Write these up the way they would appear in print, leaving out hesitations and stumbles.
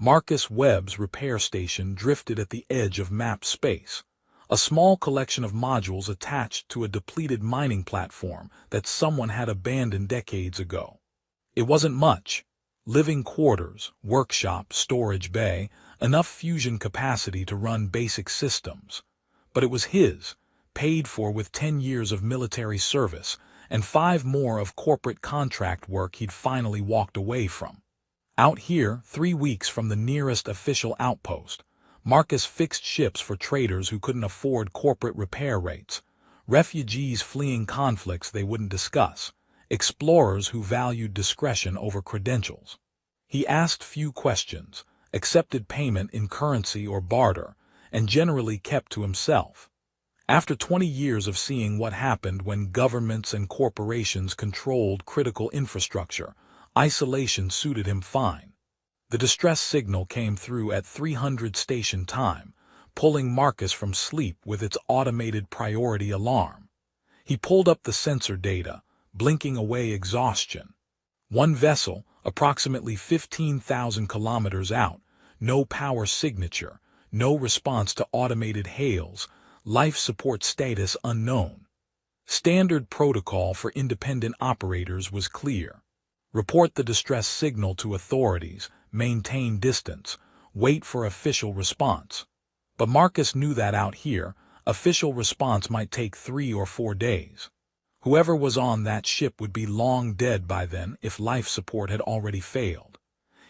Marcus Webb's repair station drifted at the edge of map space, a small collection of modules attached to a depleted mining platform that someone had abandoned decades ago. It wasn't much. Living quarters, workshop, storage bay, enough fusion capacity to run basic systems. But it was his, paid for with 10 years of military service and 5 more of corporate contract work he'd finally walked away from. Out here, 3 weeks from the nearest official outpost, Marcus fixed ships for traders who couldn't afford corporate repair rates, refugees fleeing conflicts they wouldn't discuss, explorers who valued discretion over credentials. He asked few questions, accepted payment in currency or barter, and generally kept to himself. After 20 years of seeing what happened when governments and corporations controlled critical infrastructure, isolation suited him fine. The distress signal came through at 300 station time, pulling Marcus from sleep with its automated priority alarm. He pulled up the sensor data, blinking away exhaustion. One vessel, approximately 15,000 kilometers out, no power signature, no response to automated hails, life support status unknown. Standard protocol for independent operators was clear. Report the distress signal to authorities, maintain distance, wait for official response. But Marcus knew that out here, official response might take 3 or 4 days. Whoever was on that ship would be long dead by then if life support had already failed.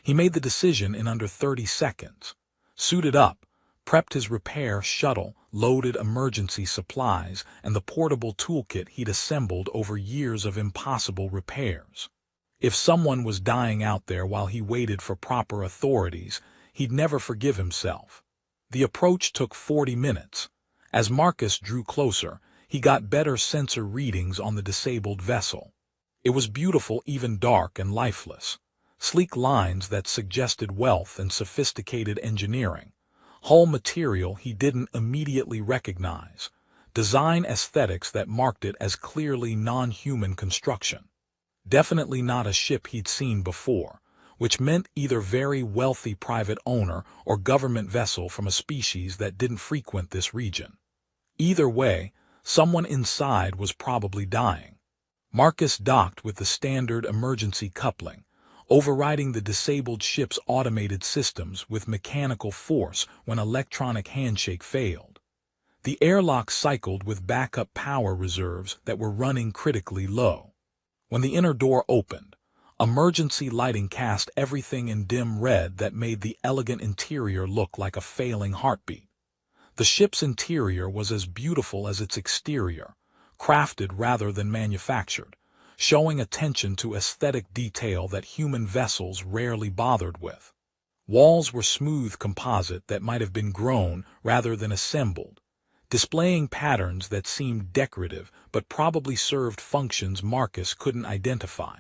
He made the decision in under 30 seconds. Suited up, prepped his repair shuttle, loaded emergency supplies, and the portable toolkit he'd assembled over years of impossible repairs. If someone was dying out there while he waited for proper authorities, he'd never forgive himself. The approach took 40 minutes. As Marcus drew closer, he got better sensor readings on the disabled vessel. It was beautiful, even dark and lifeless. Sleek lines that suggested wealth and sophisticated engineering. Hull material he didn't immediately recognize. Design aesthetics that marked it as clearly non-human construction. Definitely not a ship he'd seen before, which meant either very wealthy private owner or government vessel from a species that didn't frequent this region. Either way, someone inside was probably dying. Marcus docked with the standard emergency coupling, overriding the disabled ship's automated systems with mechanical force when electronic handshake failed. The airlock cycled with backup power reserves that were running critically low. When the inner door opened, emergency lighting cast everything in dim red that made the elegant interior look like a failing heartbeat. The ship's interior was as beautiful as its exterior, crafted rather than manufactured, showing attention to aesthetic detail that human vessels rarely bothered with. Walls were smooth composite that might have been grown rather than assembled, displaying patterns that seemed decorative but probably served functions Marcus couldn't identify.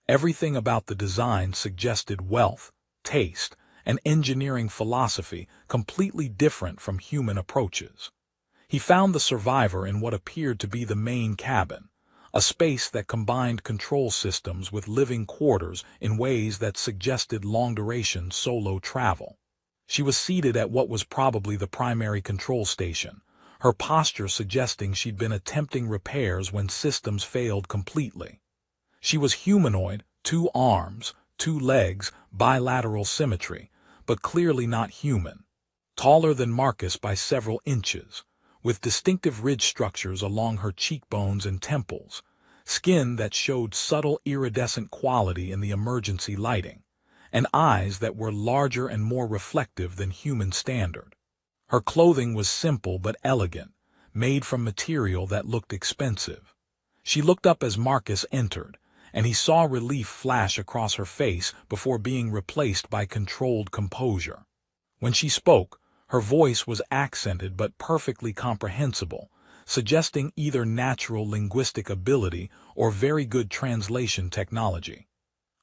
Everything about the design suggested wealth, taste, and engineering philosophy completely different from human approaches. He found the survivor in what appeared to be the main cabin, a space that combined control systems with living quarters in ways that suggested long-duration solo travel. She was seated at what was probably the primary control station, her posture suggesting she'd been attempting repairs when systems failed completely. She was humanoid, 2 arms, 2 legs, bilateral symmetry, but clearly not human. Taller than Marcus by several inches, with distinctive ridge structures along her cheekbones and temples, skin that showed subtle iridescent quality in the emergency lighting, and eyes that were larger and more reflective than human standard. Her clothing was simple but elegant, made from material that looked expensive. She looked up as Marcus entered, and he saw relief flash across her face before being replaced by controlled composure. When she spoke, her voice was accented but perfectly comprehensible, suggesting either natural linguistic ability or very good translation technology.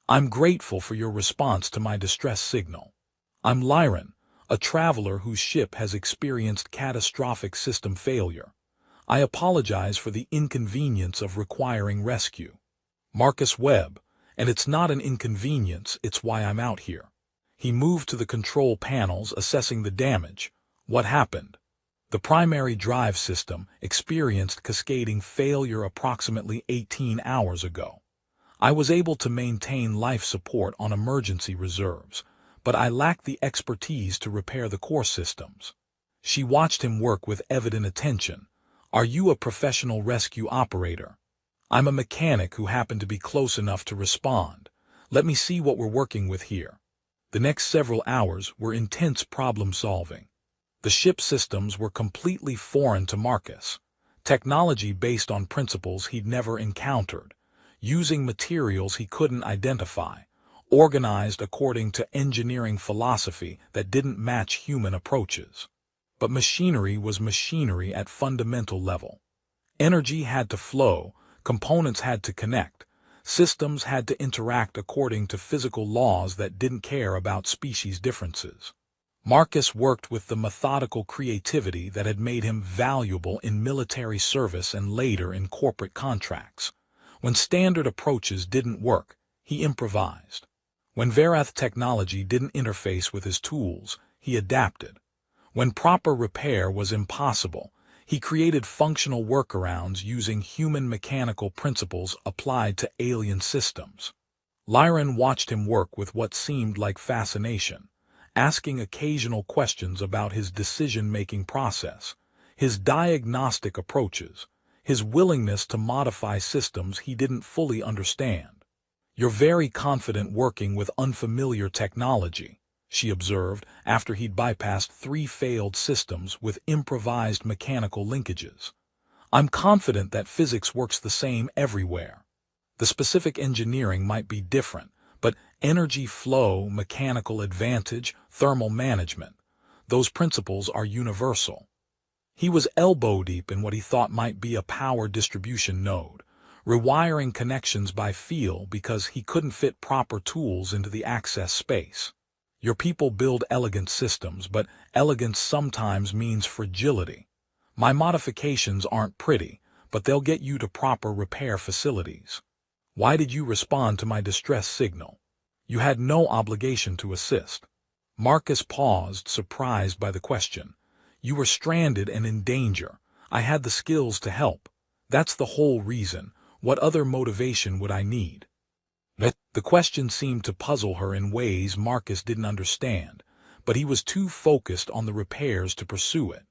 "I'm grateful for your response to my distress signal. I'm Lyran, a traveler whose ship has experienced catastrophic system failure. I apologize for the inconvenience of requiring rescue. Marcus Webb, and it's not an inconvenience, it's why I'm out here." He moved to the control panels, assessing the damage. What happened? The primary drive system experienced cascading failure approximately 18 hours ago. I was able to maintain life support on emergency reserves, but I lacked the expertise to repair the core systems. She watched him work with evident attention. Are you a professional rescue operator? I'm a mechanic who happened to be close enough to respond. Let me see what we're working with here. The next several hours were intense problem-solving. The ship systems were completely foreign to Marcus, technology based on principles he'd never encountered, using materials he couldn't identify, organized according to engineering philosophy that didn't match human approaches. But machinery was machinery at fundamental level. Energy had to flow, components had to connect, systems had to interact according to physical laws that didn't care about species differences. Marcus worked with the methodical creativity that had made him valuable in military service and later in corporate contracts. When standard approaches didn't work, he improvised. When Verath technology didn't interface with his tools, he adapted. When proper repair was impossible, he created functional workarounds using human mechanical principles applied to alien systems. Lyran watched him work with what seemed like fascination, asking occasional questions about his decision-making process, his diagnostic approaches, his willingness to modify systems he didn't fully understand. You're very confident working with unfamiliar technology, she observed after he'd bypassed 3 failed systems with improvised mechanical linkages. I'm confident that physics works the same everywhere. The specific engineering might be different, but energy flow, mechanical advantage, thermal management, those principles are universal. He was elbow-deep in what he thought might be a power distribution node, rewiring connections by feel because he couldn't fit proper tools into the access space. Your people build elegant systems, but elegance sometimes means fragility. My modifications aren't pretty, but they'll get you to proper repair facilities. Why did you respond to my distress signal? You had no obligation to assist. Marcus paused, surprised by the question. You were stranded and in danger. I had the skills to help. That's the whole reason. What other motivation would I need? The question seemed to puzzle her in ways Marcus didn't understand, but he was too focused on the repairs to pursue it.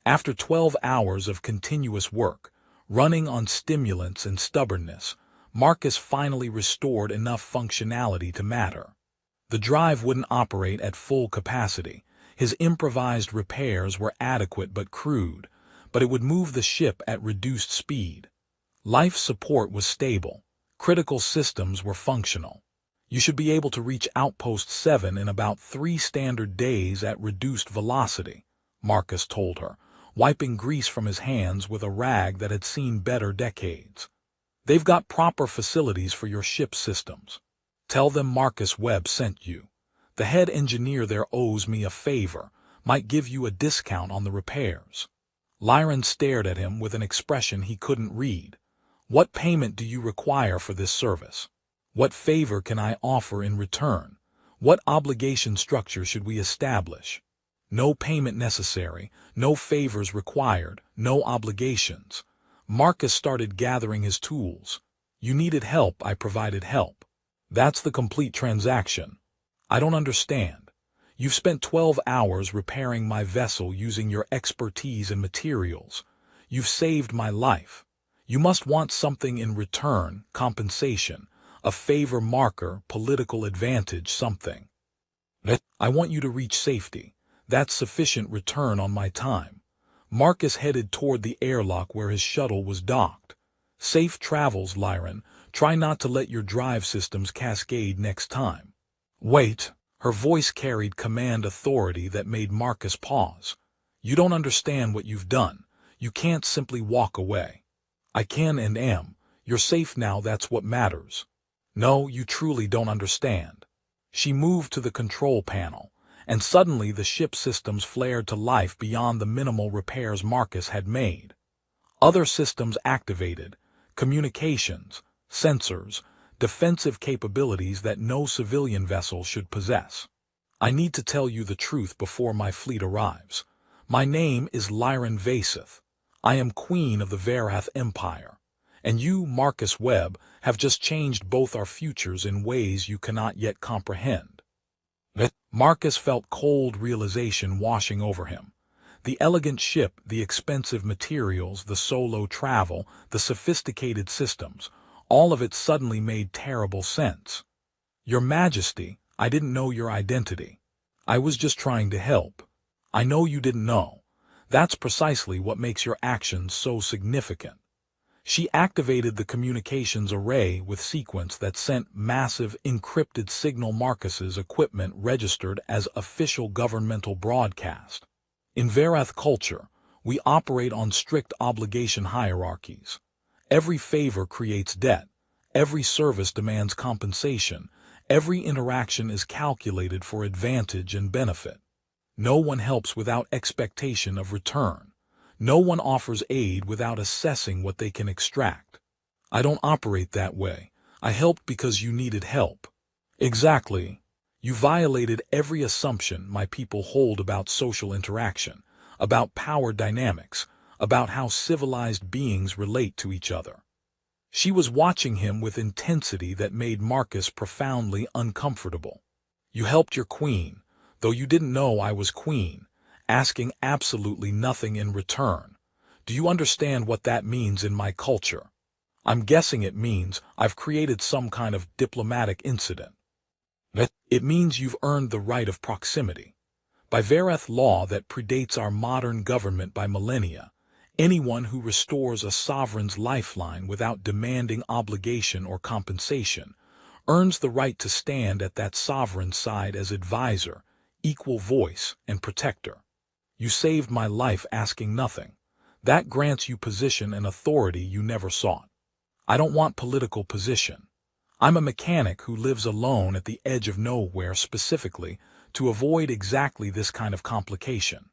After 12 hours of continuous work, running on stimulants and stubbornness, Marcus finally restored enough functionality to matter. The drive wouldn't operate at full capacity. His improvised repairs were adequate but crude, but it would move the ship at reduced speed. Life support was stable. Critical systems were functional. You should be able to reach Outpost 7 in about 3 standard days at reduced velocity, Marcus told her, wiping grease from his hands with a rag that had seen better decades. They've got proper facilities for your ship systems. Tell them Marcus Webb sent you. The head engineer there owes me a favor, might give you a discount on the repairs. Lyran stared at him with an expression he couldn't read. What payment do you require for this service? What favor can I offer in return? What obligation structure should we establish? No payment necessary, no favors required, no obligations. Marcus started gathering his tools. You needed help, I provided help. That's the complete transaction. I don't understand. You've spent 12 hours repairing my vessel using your expertise and materials. You've saved my life. You must want something in return, compensation, a favor marker, political advantage, something. I want you to reach safety. That's sufficient return on my time. Marcus headed toward the airlock where his shuttle was docked. Safe travels, Lyran. Try not to let your drive systems cascade next time. Wait. Her voice carried command authority that made Marcus pause. You don't understand what you've done. You can't simply walk away. I can and am. You're safe now, that's what matters. No, you truly don't understand. She moved to the control panel, and suddenly the ship systems flared to life beyond the minimal repairs Marcus had made. Other systems activated, communications, sensors, defensive capabilities that no civilian vessel should possess. I need to tell you the truth before my fleet arrives. My name is Lyran Vaseth. I am Queen of the Varath Empire. And you, Marcus Webb, have just changed both our futures in ways you cannot yet comprehend. Marcus felt cold realization washing over him. The elegant ship, the expensive materials, the solo travel, the sophisticated systems, all of it suddenly made terrible sense. Your Majesty, I didn't know your identity. I was just trying to help. I know you didn't know. That's precisely what makes your actions so significant. She activated the communications array with sequence that sent massive encrypted signal. Marcus's equipment registered as official governmental broadcast. In Varath culture, we operate on strict obligation hierarchies. Every favor creates debt. Every service demands compensation. Every interaction is calculated for advantage and benefit. No one helps without expectation of return. No one offers aid without assessing what they can extract. I don't operate that way. I helped because you needed help. Exactly. You violated every assumption my people hold about social interaction, about power dynamics, about how civilized beings relate to each other. She was watching him with intensity that made Marcus profoundly uncomfortable. You helped your queen, though you didn't know I was queen, asking absolutely nothing in return. Do you understand what that means in my culture? I'm guessing it means I've created some kind of diplomatic incident. It means you've earned the right of proximity. By Varath law that predates our modern government by millennia, anyone who restores a sovereign's lifeline without demanding obligation or compensation earns the right to stand at that sovereign's side as advisor, equal voice, and protector. You saved my life asking nothing. That grants you position and authority you never sought. I don't want political position. I'm a mechanic who lives alone at the edge of nowhere specifically to avoid exactly this kind of complication.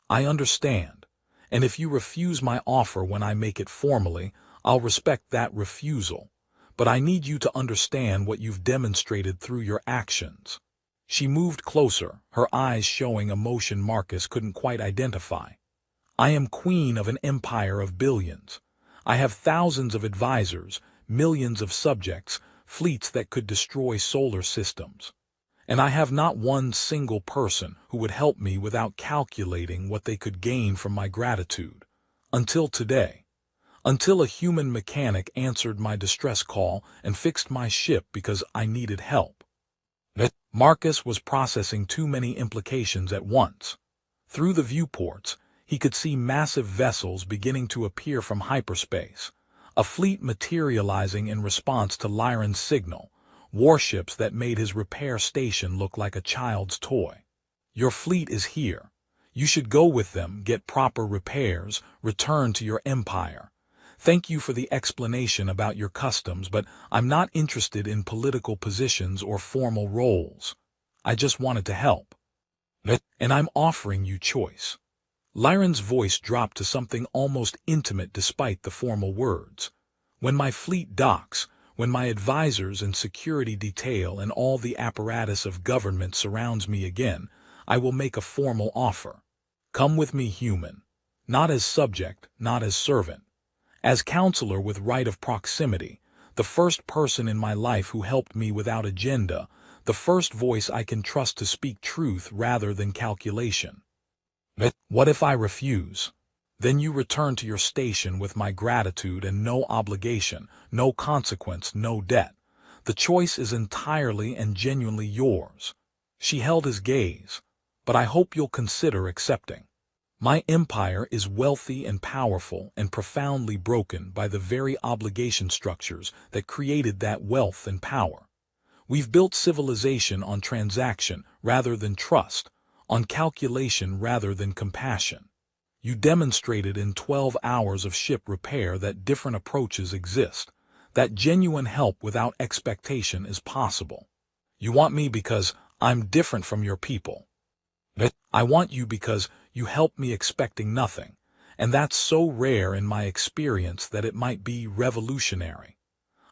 I understand. And if you refuse my offer when I make it formally, I'll respect that refusal. But I need you to understand what you've demonstrated through your actions. She moved closer, her eyes showing emotion Marcus couldn't quite identify. I am queen of an empire of billions. I have thousands of advisors, millions of subjects, fleets that could destroy solar systems. And I have not one single person who would help me without calculating what they could gain from my gratitude. Until today. Until a human mechanic answered my distress call and fixed my ship because I needed help. Marcus was processing too many implications at once. Through the viewports, he could see massive vessels beginning to appear from hyperspace, a fleet materializing in response to Lyran's signal, warships that made his repair station look like a child's toy. Your fleet is here. You should go with them, get proper repairs, return to your empire. Thank you for the explanation about your customs, but I'm not interested in political positions or formal roles. I just wanted to help. And I'm offering you choice. Lyran's voice dropped to something almost intimate despite the formal words. When my fleet docks, when my advisors and security detail and all the apparatus of government surrounds me again, I will make a formal offer. Come with me, human. Not as subject, not as servant. As counselor with right of proximity, the first person in my life who helped me without agenda, the first voice I can trust to speak truth rather than calculation. What if I refuse? Then you return to your station with my gratitude and no obligation, no consequence, no debt. The choice is entirely and genuinely yours. She held his gaze. But I hope you'll consider accepting. My empire is wealthy and powerful and profoundly broken by the very obligation structures that created that wealth and power. We've built civilization on transaction rather than trust, on calculation rather than compassion. You demonstrated in 12 hours of ship repair that different approaches exist, that genuine help without expectation is possible. You want me because I'm different from your people. I want you because you help me expecting nothing, and that's so rare in my experience that it might be revolutionary.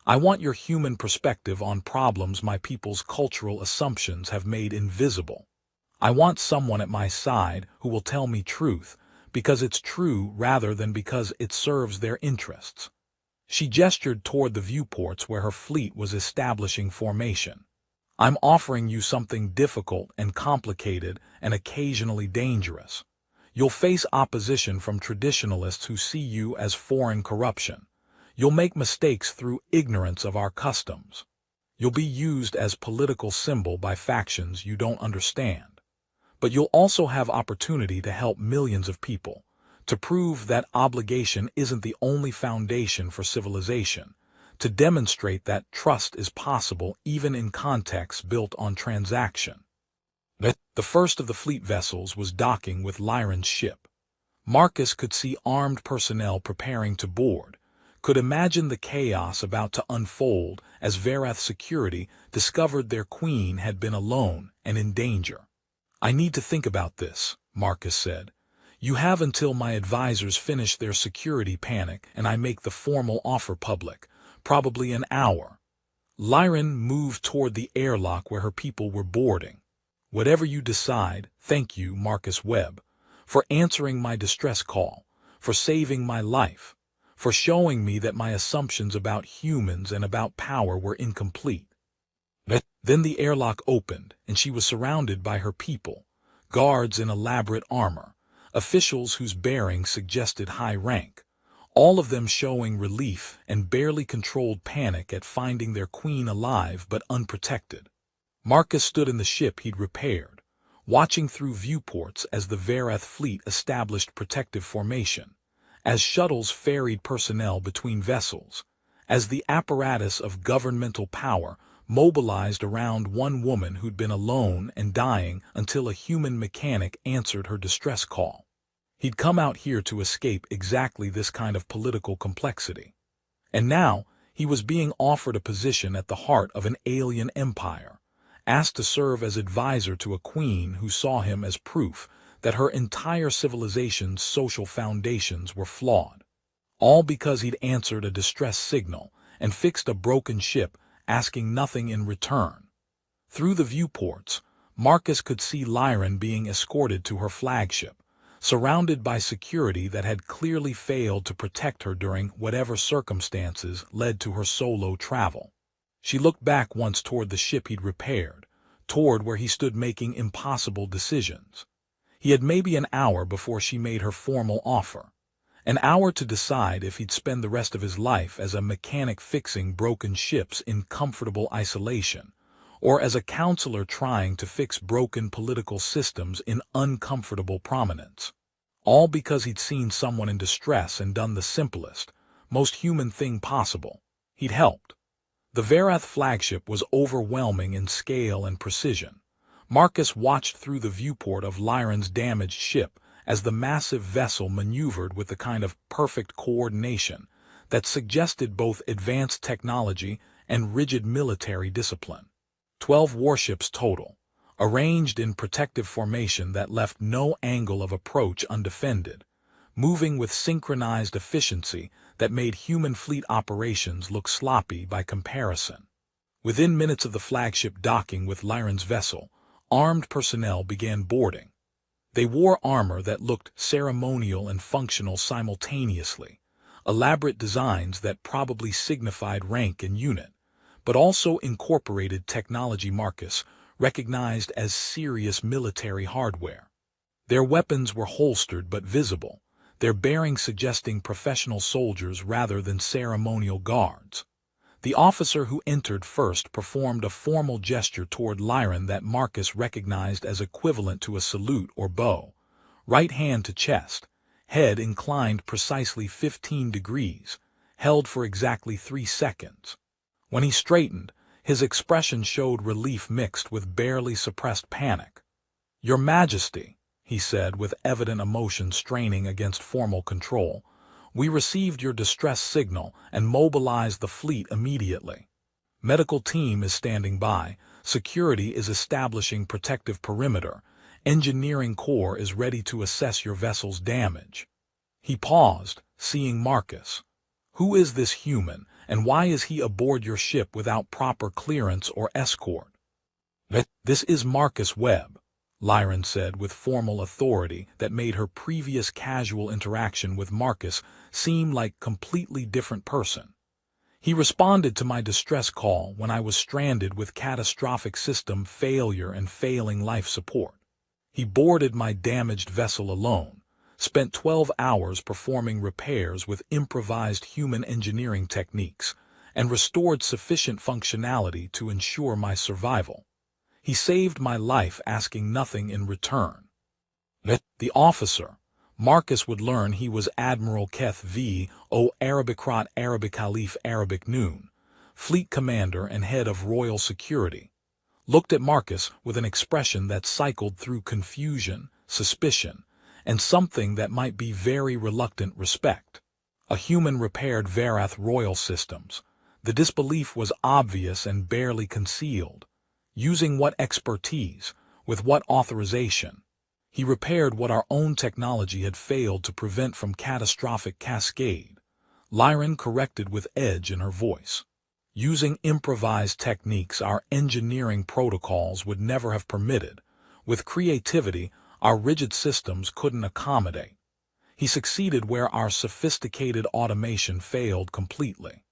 I want your human perspective on problems my people's cultural assumptions have made invisible. I want someone at my side who will tell me truth, because it's true rather than because it serves their interests. She gestured toward the viewports where her fleet was establishing formation. I'm offering you something difficult and complicated and occasionally dangerous. You'll face opposition from traditionalists who see you as foreign corruption. You'll make mistakes through ignorance of our customs. You'll be used as political symbol by factions you don't understand. But you'll also have opportunity to help millions of people, to prove that obligation isn't the only foundation for civilization, to demonstrate that trust is possible even in contexts built on transaction. The first of the fleet vessels was docking with Lyran's ship. Marcus could see armed personnel preparing to board, could imagine the chaos about to unfold as Varath security discovered their queen had been alone and in danger. I need to think about this, Marcus said. You have until my advisors finish their security panic and I make the formal offer public, probably an hour. Lyran moved toward the airlock where her people were boarding. Whatever you decide, thank you, Marcus Webb, for answering my distress call, for saving my life, for showing me that my assumptions about humans and about power were incomplete. Then the airlock opened, and she was surrounded by her people, guards in elaborate armor, officials whose bearing suggested high rank, all of them showing relief and barely controlled panic at finding their queen alive but unprotected. Marcus stood in the ship he'd repaired, watching through viewports as the Varath fleet established protective formation, as shuttles ferried personnel between vessels, as the apparatus of governmental power mobilized around one woman who'd been alone and dying until a human mechanic answered her distress call. He'd come out here to escape exactly this kind of political complexity. And now, he was being offered a position at the heart of an alien empire, asked to serve as advisor to a queen who saw him as proof that her entire civilization's social foundations were flawed. All because he'd answered a distress signal and fixed a broken ship, asking nothing in return. Through the viewports, Marcus could see Lyran being escorted to her flagship, surrounded by security that had clearly failed to protect her during whatever circumstances led to her solo travel. She looked back once toward the ship he'd repaired, toward where he stood making impossible decisions. He had maybe an hour before she made her formal offer. An hour to decide if he'd spend the rest of his life as a mechanic fixing broken ships in comfortable isolation, or as a counselor trying to fix broken political systems in uncomfortable prominence. All because he'd seen someone in distress and done the simplest, most human thing possible. He'd helped. The Varath flagship was overwhelming in scale and precision. Marcus watched through the viewport of Lyran's damaged ship as the massive vessel maneuvered with the kind of perfect coordination that suggested both advanced technology and rigid military discipline. 12 warships total, arranged in protective formation that left no angle of approach undefended, moving with synchronized efficiency that made human fleet operations look sloppy by comparison. Within minutes of the flagship docking with Lyran's vessel, armed personnel began boarding. They wore armor that looked ceremonial and functional simultaneously, elaborate designs that probably signified rank and unit, but also incorporated technology Marcus recognized as serious military hardware. Their weapons were holstered but visible, their bearing suggesting professional soldiers rather than ceremonial guards. The officer who entered first performed a formal gesture toward Lyran that Marcus recognized as equivalent to a salute or bow, right hand to chest, head inclined precisely 15 degrees, held for exactly 3 seconds. When he straightened, his expression showed relief mixed with barely suppressed panic. "Your Majesty," he said with evident emotion straining against formal control, "we received your distress signal and mobilized the fleet immediately. Medical team is standing by, security is establishing protective perimeter, engineering corps is ready to assess your vessel's damage." He paused, seeing Marcus. Who is this human, and why is he aboard your ship without proper clearance or escort? This is Marcus Webb, Lyran said with formal authority that made her previous casual interaction with Marcus seem like a completely different person. He responded to my distress call when I was stranded with catastrophic system failure and failing life support. He boarded my damaged vessel alone, spent 12 hours performing repairs with improvised human engineering techniques, and restored sufficient functionality to ensure my survival. He saved my life asking nothing in return. The officer, Marcus would learn he was Admiral Keth V. O. Arabicrat Arabic Khalif Arabic Noon, fleet commander and head of royal security, looked at Marcus with an expression that cycled through confusion, suspicion, and something that might be very reluctant respect. A human repaired Varath royal systems. The disbelief was obvious and barely concealed. Using what expertise, with what authorization? He repaired what our own technology had failed to prevent from catastrophic cascade. Lyran corrected with edge in her voice. Using improvised techniques our engineering protocols would never have permitted. With creativity, our rigid systems couldn't accommodate. He succeeded where our sophisticated automation failed completely.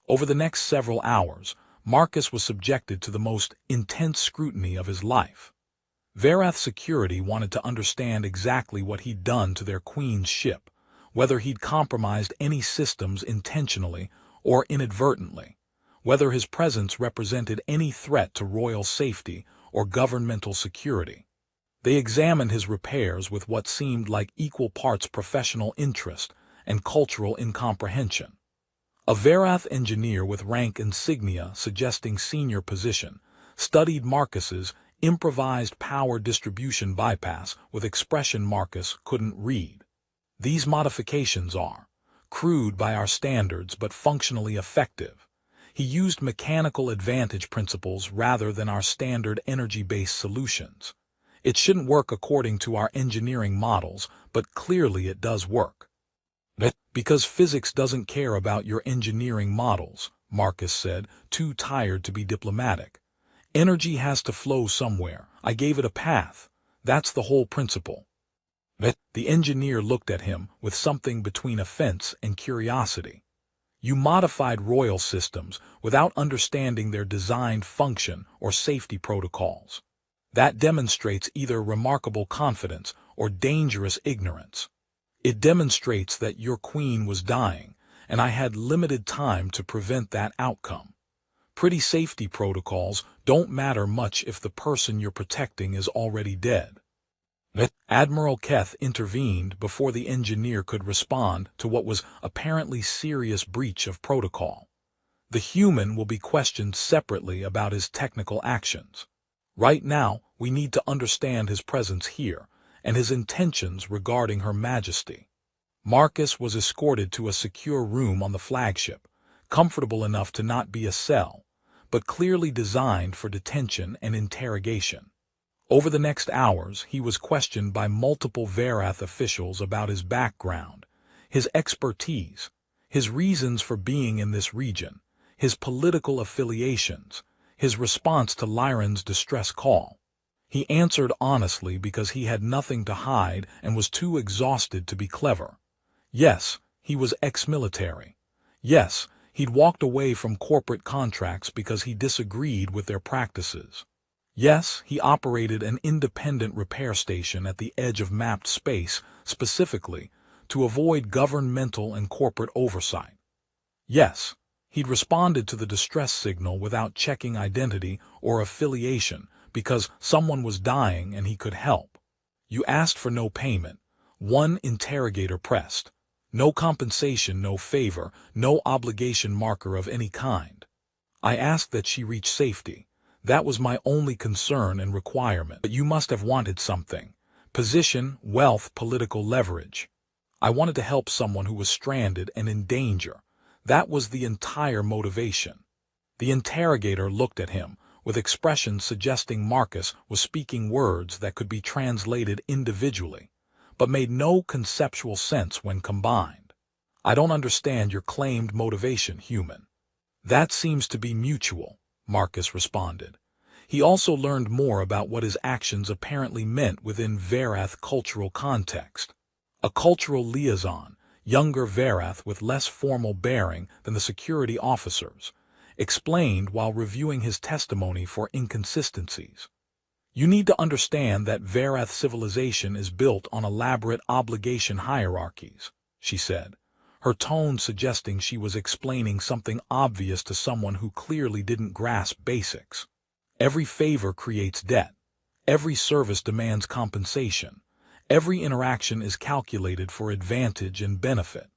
Over the next several hours, Marcus was subjected to the most intense scrutiny of his life. Varath security wanted to understand exactly what he'd done to their queen's ship, whether he'd compromised any systems intentionally or inadvertently, whether his presence represented any threat to royal safety or governmental security. They examined his repairs with what seemed like equal parts professional interest and cultural incomprehension. A Varath engineer with rank insignia suggesting senior position studied Marcus's improvised power distribution bypass with expression Marcus couldn't read. These modifications are crude by our standards but functionally effective. He used mechanical advantage principles rather than our standard energy-based solutions. It shouldn't work according to our engineering models, but clearly it does work. Because physics doesn't care about your engineering models, Marcus said, too tired to be diplomatic. Energy has to flow somewhere. I gave it a path. That's the whole principle. The engineer looked at him with something between offense and curiosity. You modified royal systems without understanding their designed function or safety protocols. That demonstrates either remarkable confidence or dangerous ignorance. It demonstrates that your queen was dying, and I had limited time to prevent that outcome. Pretty safety protocols don't matter much if the person you're protecting is already dead. Admiral Keth intervened before the engineer could respond to what was apparently serious breach of protocol. The human will be questioned separately about his technical actions. Right now, we need to understand his presence here and his intentions regarding Her Majesty. Marcus was escorted to a secure room on the flagship, comfortable enough to not be a cell, but clearly designed for detention and interrogation. Over the next hours, he was questioned by multiple Varath officials about his background, his expertise, his reasons for being in this region, his political affiliations, his response to Lyran's distress call. He answered honestly because he had nothing to hide and was too exhausted to be clever. Yes, he was ex-military. Yes, he'd walked away from corporate contracts because he disagreed with their practices. Yes, he operated an independent repair station at the edge of mapped space, specifically, to avoid governmental and corporate oversight. Yes, he'd responded to the distress signal without checking identity or affiliation because someone was dying and he could help. You asked for no payment. One interrogator pressed. No compensation, no favor, no obligation marker of any kind. I asked that she reach safety. That was my only concern and requirement. But you must have wanted something. Position, wealth, political leverage. I wanted to help someone who was stranded and in danger. That was the entire motivation. The interrogator looked at him, with expressions suggesting Marcus was speaking words that could be translated individually, but made no conceptual sense when combined. I don't understand your claimed motivation, human. That seems to be mutual, Marcus responded. He also learned more about what his actions apparently meant within Varath cultural context. A cultural liaison, younger Varath with less formal bearing than the security officers, explained while reviewing his testimony for inconsistencies. You need to understand that Varath civilization is built on elaborate obligation hierarchies, she said, her tone suggesting she was explaining something obvious to someone who clearly didn't grasp basics. Every favor creates debt. Every service demands compensation. Every interaction is calculated for advantage and benefit.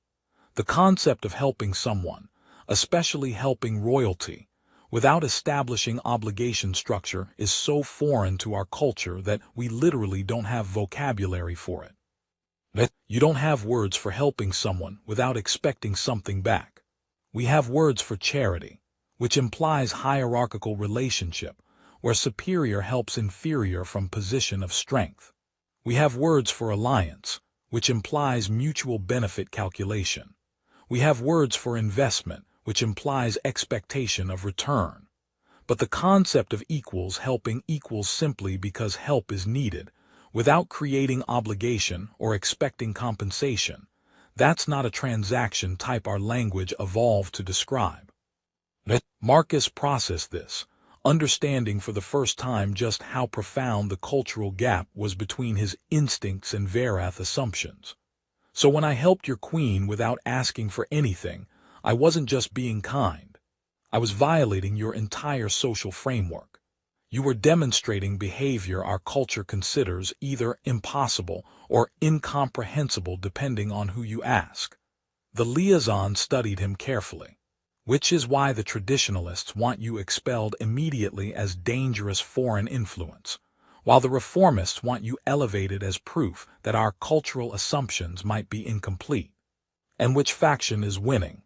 The concept of helping someone, especially helping royalty, without establishing obligation structure is so foreign to our culture that we literally don't have vocabulary for it. You don't have words for helping someone without expecting something back. We have words for charity, which implies hierarchical relationship, where superior helps inferior from position of strength. We have words for alliance, which implies mutual benefit calculation. We have words for investment, which implies expectation of return. But the concept of equals helping equals simply because help is needed, without creating obligation or expecting compensation. That's not a transaction type our language evolved to describe. Marcus processed this, understanding for the first time just how profound the cultural gap was between his instincts and Varath assumptions. So when I helped your queen without asking for anything, I wasn't just being kind. I was violating your entire social framework. You were demonstrating behavior our culture considers either impossible or incomprehensible depending on who you ask. The liaison studied him carefully, which is why the traditionalists want you expelled immediately as dangerous foreign influence, while the reformists want you elevated as proof that our cultural assumptions might be incomplete. And which faction is winning?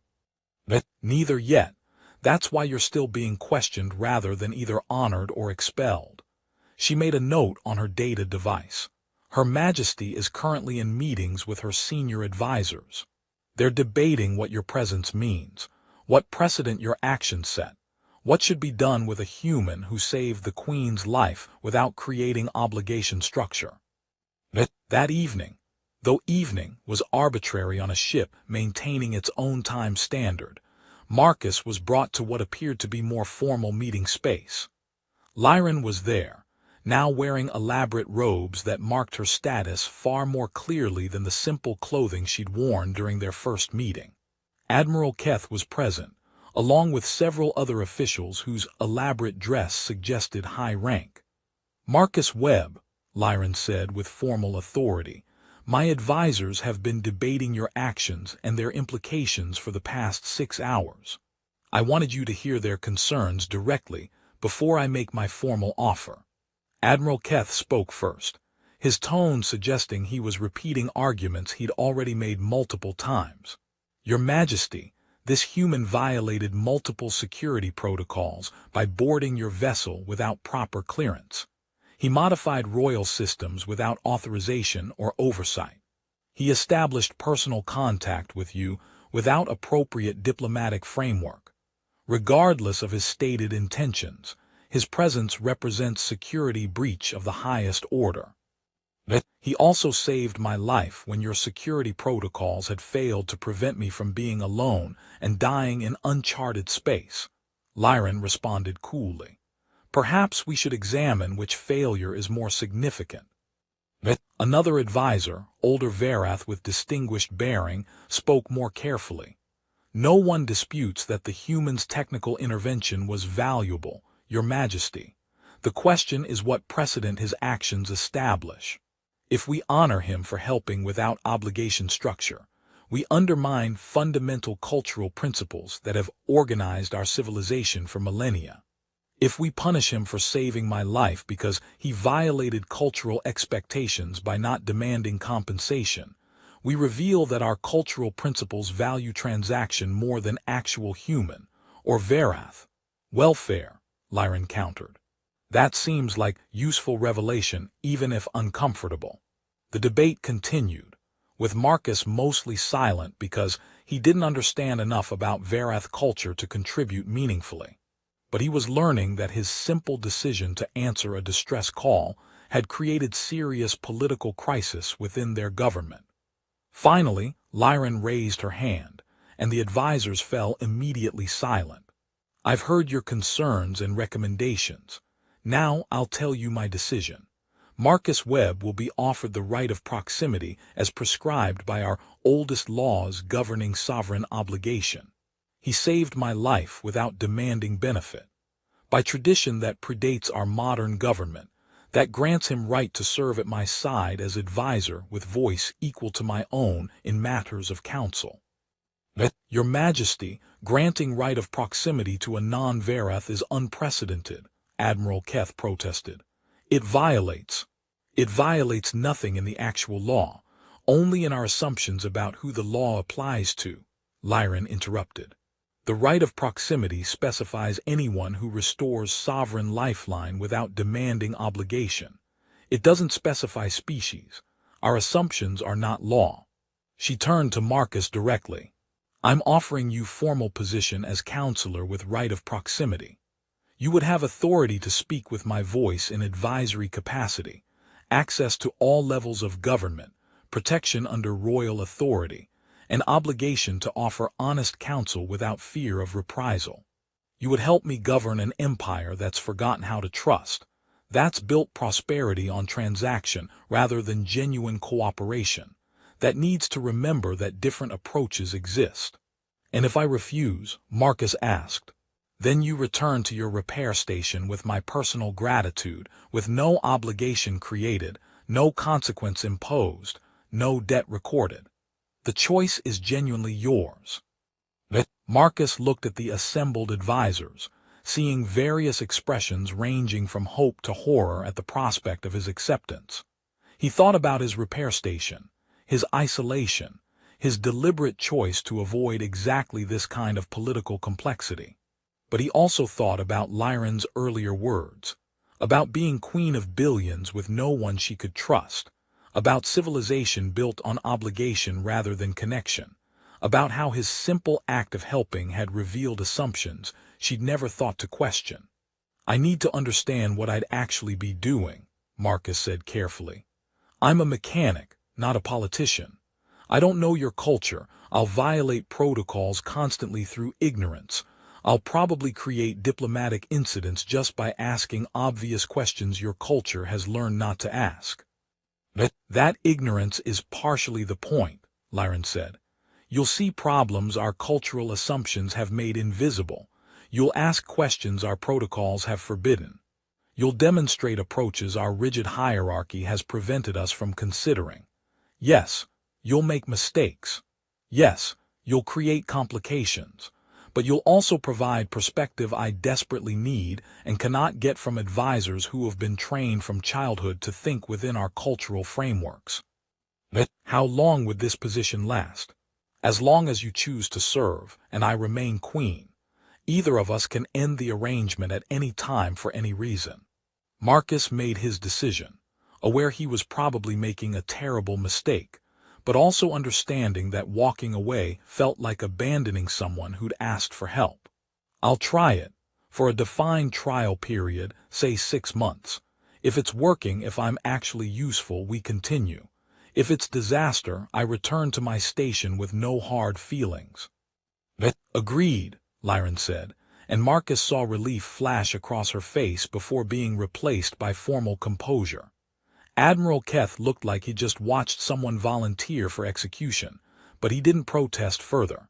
Neither yet. That's why you're still being questioned rather than either honored or expelled. She made a note on her data device. Her Majesty is currently in meetings with her senior advisors. They're debating what your presence means, what precedent your actions set, what should be done with a human who saved the Queen's life without creating obligation structure. That evening, though evening was arbitrary on a ship maintaining its own time standard, Marcus was brought to what appeared to be more formal meeting space. Lyran was there, now wearing elaborate robes that marked her status far more clearly than the simple clothing she'd worn during their first meeting. Admiral Keth was present, along with several other officials whose elaborate dress suggested high rank. Marcus Webb, Lyran said with formal authority, my advisors have been debating your actions and their implications for the past 6 hours. I wanted you to hear their concerns directly before I make my formal offer. Admiral Keth spoke first, his tone suggesting he was repeating arguments he'd already made multiple times. Your Majesty, this human violated multiple security protocols by boarding your vessel without proper clearance. He modified royal systems without authorization or oversight. He established personal contact with you without appropriate diplomatic framework. Regardless of his stated intentions, his presence represents security breach of the highest order. He also saved my life when your security protocols had failed to prevent me from being alone and dying in uncharted space. Lyran responded coolly. Perhaps we should examine which failure is more significant. Another advisor, older Varath with distinguished bearing, spoke more carefully. No one disputes that the human's technical intervention was valuable, Your Majesty. The question is what precedent his actions establish. If we honor him for helping without obligation structure, we undermine fundamental cultural principles that have organized our civilization for millennia. If we punish him for saving my life because he violated cultural expectations by not demanding compensation, we reveal that our cultural principles value transaction more than actual human, or Varath, welfare, Lyran countered. That seems like useful revelation, even if uncomfortable. The debate continued, with Marcus mostly silent because he didn't understand enough about Varath culture to contribute meaningfully. But he was learning that his simple decision to answer a distress call had created serious political crisis within their government. Finally, Lyran raised her hand, and the advisors fell immediately silent. "I've heard your concerns and recommendations. Now I'll tell you my decision. Marcus Webb will be offered the right of proximity as prescribed by our oldest laws governing sovereign obligation. He saved my life without demanding benefit. By tradition that predates our modern government, that grants him right to serve at my side as advisor with voice equal to my own in matters of counsel." "Your Majesty, granting right of proximity to a non-Varath is unprecedented," Admiral Keth protested. It violates nothing in the actual law, only in our assumptions about who the law applies to," Lyran interrupted. "The right of proximity specifies anyone who restores sovereign lifeline without demanding obligation. It doesn't specify species. Our assumptions are not law." She turned to Marcus directly. "I'm offering you formal position as counselor with right of proximity. You would have authority to speak with my voice in advisory capacity, access to all levels of government, protection under royal authority, an obligation to offer honest counsel without fear of reprisal. You would help me govern an empire that's forgotten how to trust, that's built prosperity on transaction rather than genuine cooperation, that needs to remember that different approaches exist." "And if I refuse?" Marcus asked. "Then you return to your repair station with my personal gratitude, with no obligation created, no consequence imposed, no debt recorded. The choice is genuinely yours." Marcus looked at the assembled advisors, seeing various expressions ranging from hope to horror at the prospect of his acceptance. He thought about his repair station, his isolation, his deliberate choice to avoid exactly this kind of political complexity. But he also thought about Lyran's earlier words, about being queen of billions with no one she could trust, about civilization built on obligation rather than connection, about how his simple act of helping had revealed assumptions she'd never thought to question. "I need to understand what I'd actually be doing," Marcus said carefully. "I'm a mechanic, not a politician. I don't know your culture. I'll violate protocols constantly through ignorance. I'll probably create diplomatic incidents just by asking obvious questions your culture has learned not to ask." "That ignorance is partially the point," Lyran said. "You'll see problems our cultural assumptions have made invisible. You'll ask questions our protocols have forbidden. You'll demonstrate approaches our rigid hierarchy has prevented us from considering. Yes, you'll make mistakes. Yes, you'll create complications. But you'll also provide perspective I desperately need and cannot get from advisors who have been trained from childhood to think within our cultural frameworks." "How long would this position last?" "As long as you choose to serve, and I remain queen. Either of us can end the arrangement at any time for any reason." Marcus made his decision, aware he was probably making a terrible mistake, but also understanding that walking away felt like abandoning someone who'd asked for help. "I'll try it, for a defined trial period, say 6 months. If it's working, if I'm actually useful, we continue. If it's disaster, I return to my station with no hard feelings." "Agreed," Lyran said, and Marcus saw relief flash across her face before being replaced by formal composure. Admiral Keth looked like he'd just watched someone volunteer for execution, but he didn't protest further.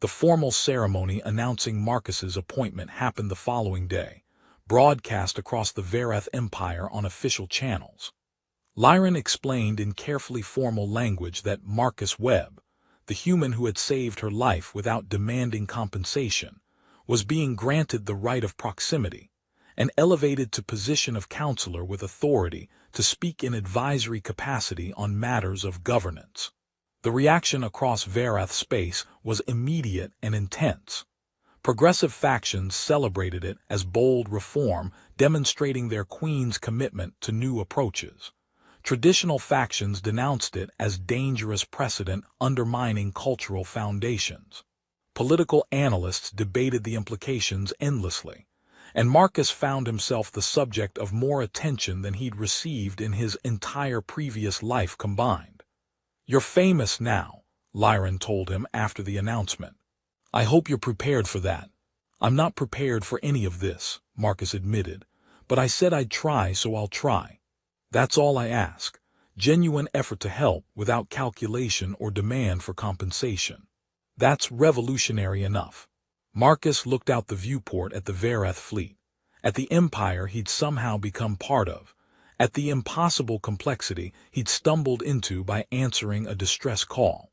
The formal ceremony announcing Marcus's appointment happened the following day, broadcast across the Varath Empire on official channels. Lyran explained in carefully formal language that Marcus Webb, the human who had saved her life without demanding compensation, was being granted the right of proximity, and elevated to position of counselor with authority to speak in advisory capacity on matters of governance. The reaction across Varath space was immediate and intense. Progressive factions celebrated it as bold reform, demonstrating their queen's commitment to new approaches. Traditional factions denounced it as dangerous precedent undermining cultural foundations. Political analysts debated the implications endlessly, and Marcus found himself the subject of more attention than he'd received in his entire previous life combined. "You're famous now," Lyron told him after the announcement. "I hope you're prepared for that." "I'm not prepared for any of this," Marcus admitted, "but I said I'd try, so I'll try. That's all I ask. Genuine effort to help without calculation or demand for compensation. That's revolutionary enough." Marcus looked out the viewport at the Varath fleet, at the empire he'd somehow become part of, at the impossible complexity he'd stumbled into by answering a distress call.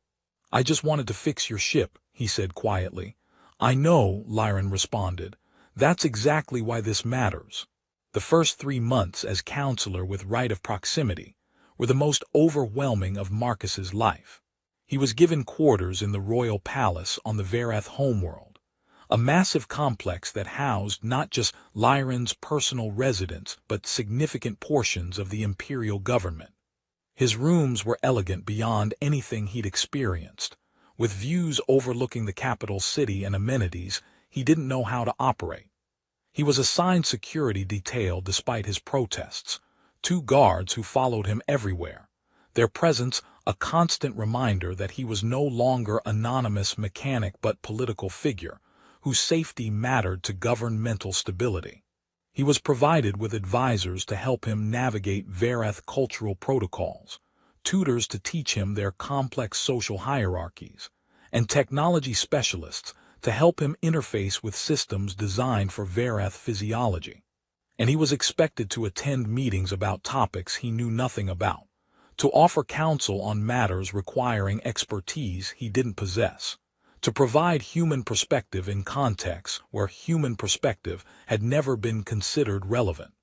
"I just wanted to fix your ship," he said quietly. "I know," Lyron responded. "That's exactly why this matters." The first 3 months as counselor with right of proximity were the most overwhelming of Marcus's life. He was given quarters in the royal palace on the Varath homeworld, a massive complex that housed not just Lyron's personal residence but significant portions of the imperial government. His rooms were elegant beyond anything he'd experienced, with views overlooking the capital city and amenities he didn't know how to operate. He was assigned security detail despite his protests, 2 guards who followed him everywhere, their presence a constant reminder that he was no longer anonymous mechanic but political figure, whose safety mattered to governmental stability. He was provided with advisors to help him navigate Varath cultural protocols, tutors to teach him their complex social hierarchies, and technology specialists to help him interface with systems designed for Varath physiology. And he was expected to attend meetings about topics he knew nothing about, to offer counsel on matters requiring expertise he didn't possess, to provide human perspective in contexts where human perspective had never been considered relevant.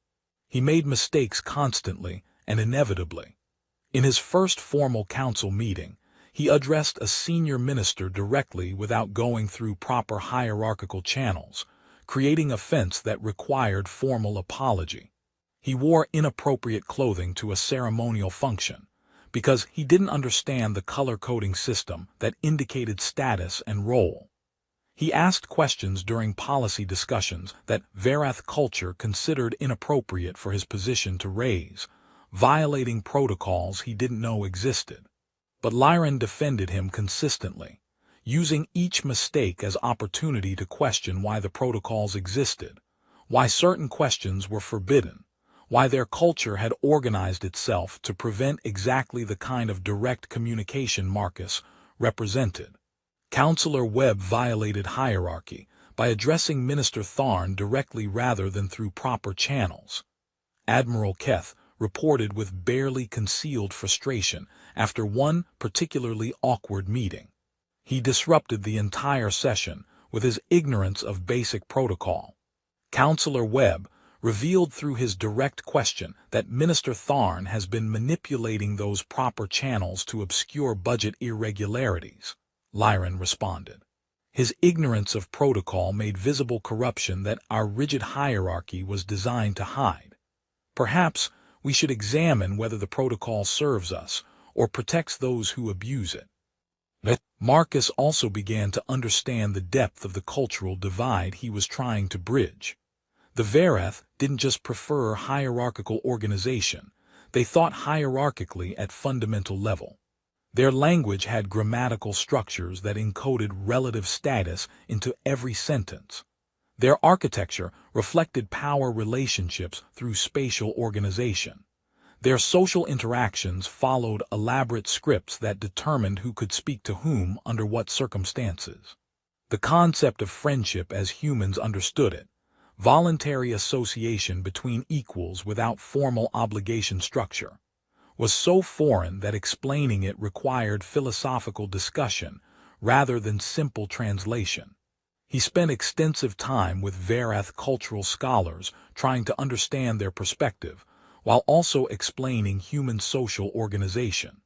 He made mistakes constantly and inevitably. In his first formal council meeting, he addressed a senior minister directly without going through proper hierarchical channels, creating a fence that required formal apology. He wore inappropriate clothing to a ceremonial function, because he didn't understand the color-coding system that indicated status and role. He asked questions during policy discussions that Varath culture considered inappropriate for his position to raise, violating protocols he didn't know existed. But Lyron defended him consistently, using each mistake as opportunity to question why the protocols existed, why certain questions were forbidden, why their culture had organized itself to prevent exactly the kind of direct communication Marcus represented. Counselor Webb violated hierarchy by addressing Minister Tharn directly rather than through proper channels. Admiral Keth reported with barely concealed frustration after one particularly awkward meeting. He disrupted the entire session with his ignorance of basic protocol. Counselor Webb revealed through his direct question that Minister Tharn has been manipulating those proper channels to obscure budget irregularities, Lyron responded. His ignorance of protocol made visible corruption that our rigid hierarchy was designed to hide. Perhaps we should examine whether the protocol serves us or protects those who abuse it. Marcus also began to understand the depth of the cultural divide he was trying to bridge. The Varath didn't just prefer hierarchical organization, they thought hierarchically at fundamental level. Their language had grammatical structures that encoded relative status into every sentence. Their architecture reflected power relationships through spatial organization. Their social interactions followed elaborate scripts that determined who could speak to whom under what circumstances. The concept of friendship as humans understood it, voluntary association between equals without formal obligation structure, was so foreign that explaining it required philosophical discussion rather than simple translation. He spent extensive time with Varath cultural scholars trying to understand their perspective, while also explaining human social organization.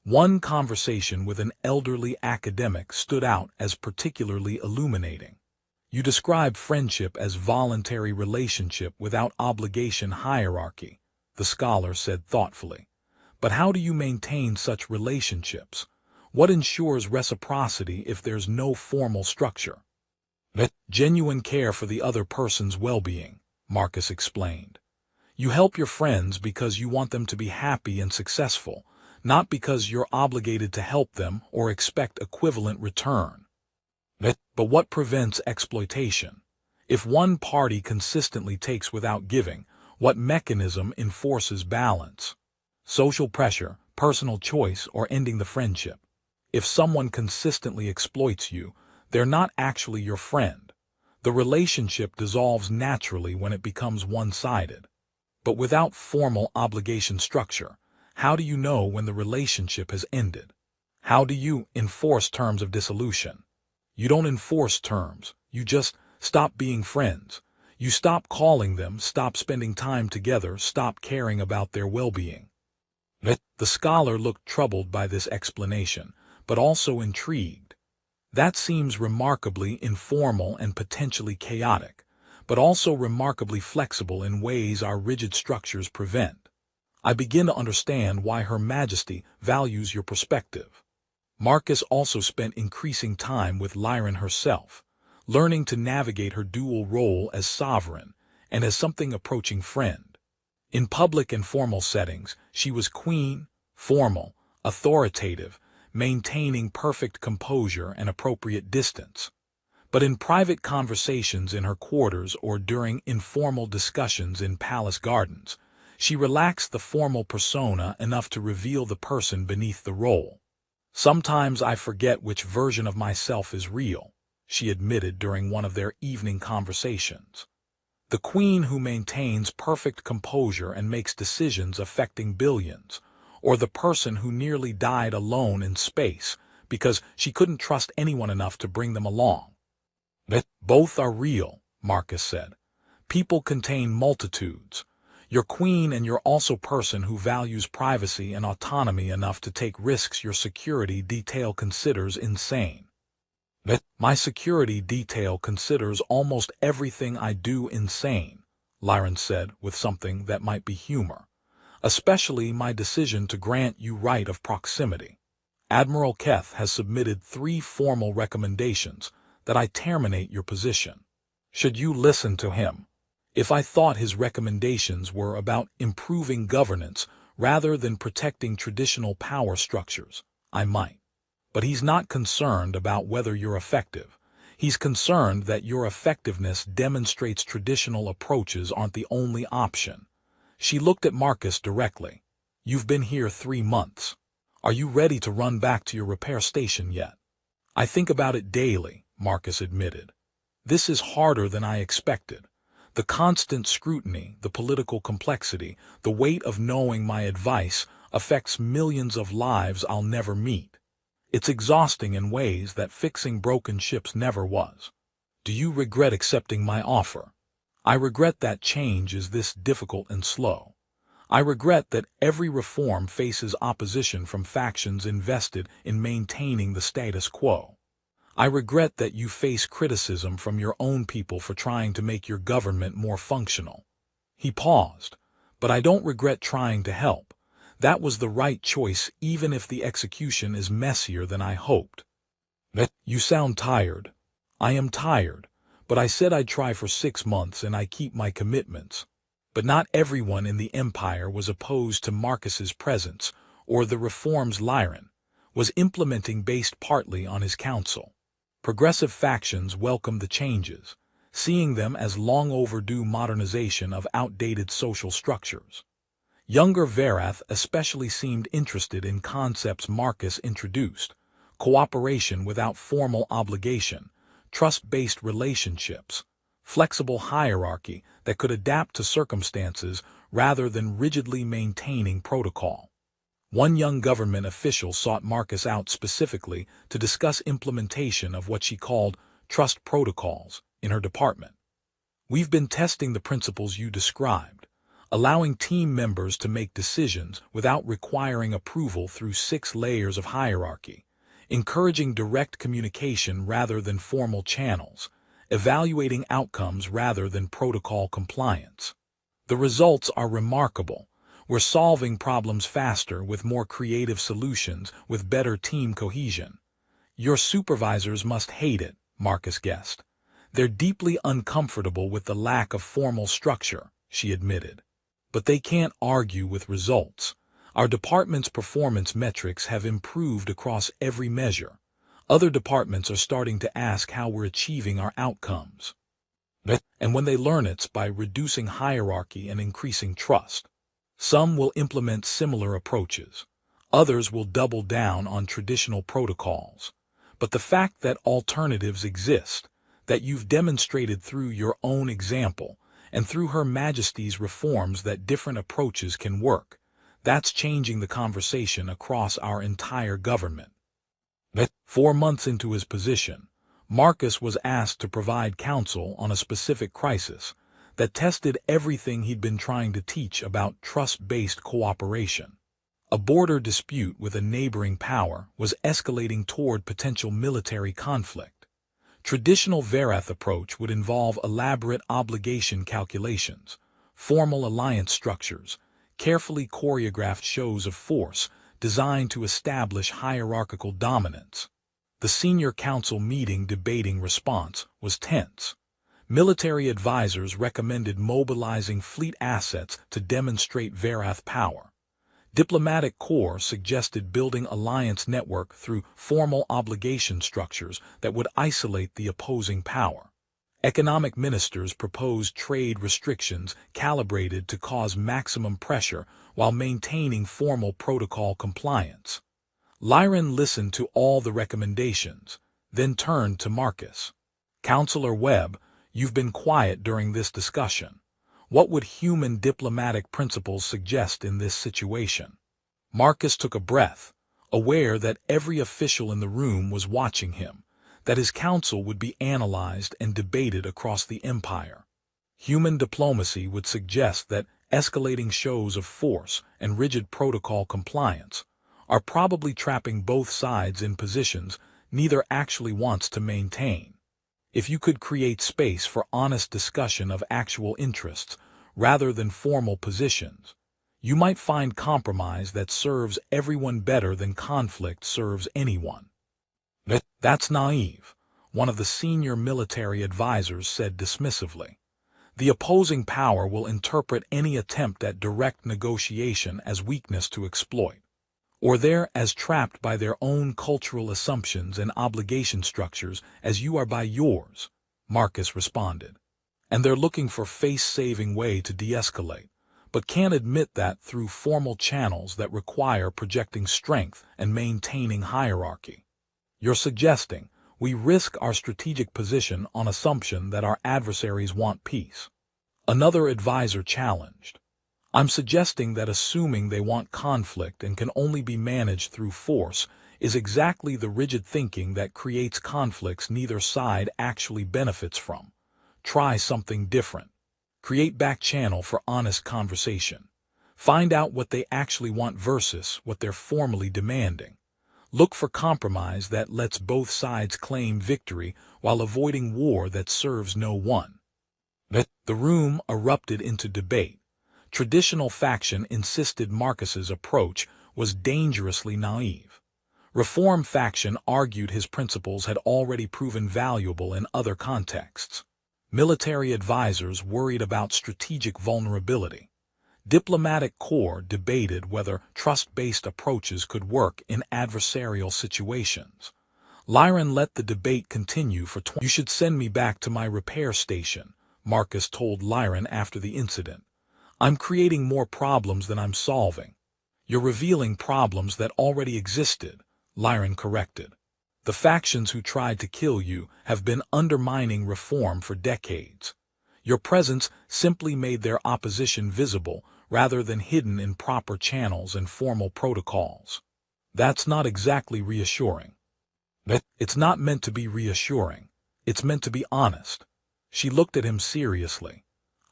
One conversation with an elderly academic stood out as particularly illuminating. "You describe friendship as voluntary relationship without obligation hierarchy," the scholar said thoughtfully. But how do you maintain such relationships? What ensures reciprocity if there's no formal structure? Genuine care for the other person's well-being, Marcus explained. You help your friends because you want them to be happy and successful, not because you're obligated to help them or expect equivalent return. But what prevents exploitation? If one party consistently takes without giving, what mechanism enforces balance? Social pressure, personal choice, or ending the friendship? If someone consistently exploits you, they're not actually your friend. The relationship dissolves naturally when it becomes one-sided. But without formal obligation structure, how do you know when the relationship has ended? How do you enforce terms of dissolution? You don't enforce terms, you just stop being friends. You stop calling them, stop spending time together, stop caring about their well-being. The scholar looked troubled by this explanation, but also intrigued. That seems remarkably informal and potentially chaotic, but also remarkably flexible in ways our rigid structures prevent. I begin to understand why Her Majesty values your perspective. Marcus also spent increasing time with Lyran herself, learning to navigate her dual role as sovereign and as something approaching friend. In public and formal settings, she was queen, formal, authoritative, maintaining perfect composure and appropriate distance. But in private conversations in her quarters or during informal discussions in palace gardens, she relaxed the formal persona enough to reveal the person beneath the role. Sometimes I forget which version of myself is real, she admitted during one of their evening conversations. The queen who maintains perfect composure and makes decisions affecting billions, or the person who nearly died alone in space because she couldn't trust anyone enough to bring them along. Both are real, Marcus said. People contain multitudes. Your queen, and you're also a person who values privacy and autonomy enough to take risks your security detail considers insane. My security detail considers almost everything I do insane, Lyran said with something that might be humor. Especially my decision to grant you right of proximity. Admiral Keth has submitted 3 formal recommendations that I terminate your position. Should you listen to him? If I thought his recommendations were about improving governance rather than protecting traditional power structures, I might. But he's not concerned about whether you're effective. He's concerned that your effectiveness demonstrates traditional approaches aren't the only option. She looked at Marcus directly. You've been here 3 months. Are you ready to run back to your repair station yet? I think about it daily, Marcus admitted. This is harder than I expected. The constant scrutiny, the political complexity, the weight of knowing my advice affects millions of lives I'll never meet. It's exhausting in ways that fixing broken ships never was. Do you regret accepting my offer? I regret that change is this difficult and slow. I regret that every reform faces opposition from factions invested in maintaining the status quo. I regret that you face criticism from your own people for trying to make your government more functional. He paused. But I don't regret trying to help. That was the right choice even if the execution is messier than I hoped. You sound tired. I am tired, but I said I'd try for 6 months and I keep my commitments. But not everyone in the Empire was opposed to Marcus's presence or the reforms Lyran was implementing based partly on his counsel. Progressive factions welcomed the changes, seeing them as long overdue modernization of outdated social structures. Younger Varath especially seemed interested in concepts Marcus introduced: cooperation without formal obligation, trust-based relationships, flexible hierarchy that could adapt to circumstances rather than rigidly maintaining protocol. One young government official sought Marcus out specifically to discuss implementation of what she called trust protocols in her department. We've been testing the principles you described, allowing team members to make decisions without requiring approval through 6 layers of hierarchy, encouraging direct communication rather than formal channels, evaluating outcomes rather than protocol compliance. The results are remarkable. We're solving problems faster with more creative solutions, with better team cohesion. Your supervisors must hate it, Marcus guessed. They're deeply uncomfortable with the lack of formal structure, she admitted. But they can't argue with results. Our department's performance metrics have improved across every measure. Other departments are starting to ask how we're achieving our outcomes. And when they learn it's by reducing hierarchy and increasing trust. Some will implement similar approaches. Others will double down on traditional protocols. But the fact that alternatives exist, that you've demonstrated through your own example, and through Her Majesty's reforms that different approaches can work, that's changing the conversation across our entire government. 4 months into his position, Marcus was asked to provide counsel on a specific crisis that tested everything he'd been trying to teach about trust-based cooperation. A border dispute with a neighboring power was escalating toward potential military conflict. Traditional Verath approach would involve elaborate obligation calculations, formal alliance structures, carefully choreographed shows of force designed to establish hierarchical dominance. The senior council meeting debating response was tense. Military advisors recommended mobilizing fleet assets to demonstrate Verath power. Diplomatic Corps suggested building alliance network through formal obligation structures that would isolate the opposing power. Economic ministers proposed trade restrictions calibrated to cause maximum pressure while maintaining formal protocol compliance. Lyron listened to all the recommendations, then turned to Marcus. Counselor Webb, you've been quiet during this discussion. What would human diplomatic principles suggest in this situation? Marcus took a breath, aware that every official in the room was watching him, that his counsel would be analyzed and debated across the empire. Human diplomacy would suggest that escalating shows of force and rigid protocol compliance are probably trapping both sides in positions neither actually wants to maintain. If you could create space for honest discussion of actual interests rather than formal positions, you might find compromise that serves everyone better than conflict serves anyone. That's naive, one of the senior military advisors said dismissively. The opposing power will interpret any attempt at direct negotiation as weakness to exploit, or they're as trapped by their own cultural assumptions and obligation structures as you are by yours, Marcus responded. And they're looking for face-saving way to de-escalate, but can't admit that through formal channels that require projecting strength and maintaining hierarchy. You're suggesting we risk our strategic position on assumption that our adversaries want peace. Another advisor challenged. I'm suggesting that assuming they want conflict and can only be managed through force is exactly the rigid thinking that creates conflicts neither side actually benefits from. Try something different. Create back channel for honest conversation. Find out what they actually want versus what they're formally demanding. Look for compromise that lets both sides claim victory while avoiding war that serves no one. The room erupted into debate. Traditional faction insisted Marcus's approach was dangerously naive. Reform faction argued his principles had already proven valuable in other contexts. Military advisors worried about strategic vulnerability. Diplomatic Corps debated whether trust-based approaches could work in adversarial situations. Lyron let the debate continue for 20 minutes. You should send me back to my repair station, Marcus told Lyron after the incident. I'm creating more problems than I'm solving. You're revealing problems that already existed, Lyron corrected. The factions who tried to kill you have been undermining reform for decades. Your presence simply made their opposition visible rather than hidden in proper channels and formal protocols. That's not exactly reassuring. It's not meant to be reassuring. It's meant to be honest. She looked at him seriously.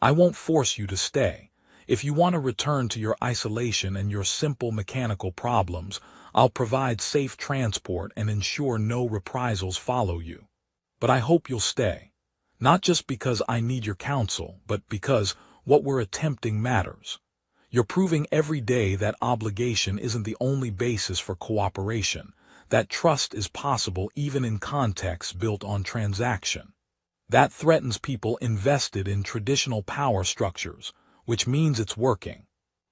I won't force you to stay. If you want to return to your isolation and your simple mechanical problems, I'll provide safe transport and ensure no reprisals follow you. But I hope you'll stay. Not just because I need your counsel, but because what we're attempting matters. You're proving every day that obligation isn't the only basis for cooperation, that trust is possible even in contexts built on transaction. That threatens people invested in traditional power structures, which means it's working.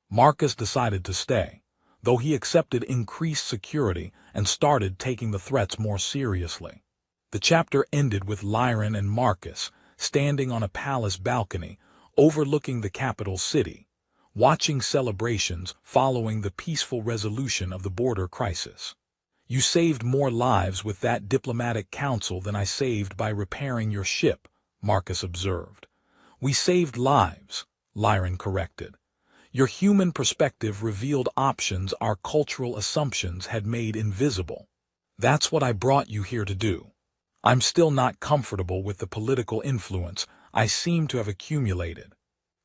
Marcus decided to stay, though he accepted increased security and started taking the threats more seriously. The chapter ended with Lyron and Marcus standing on a palace balcony overlooking the capital city, watching celebrations following the peaceful resolution of the border crisis. "You saved more lives with that diplomatic counsel than I saved by repairing your ship," Marcus observed. "We saved lives," Lyron corrected. "Your human perspective revealed options our cultural assumptions had made invisible. That's what I brought you here to do. I'm still not comfortable with the political influence I seem to have accumulated."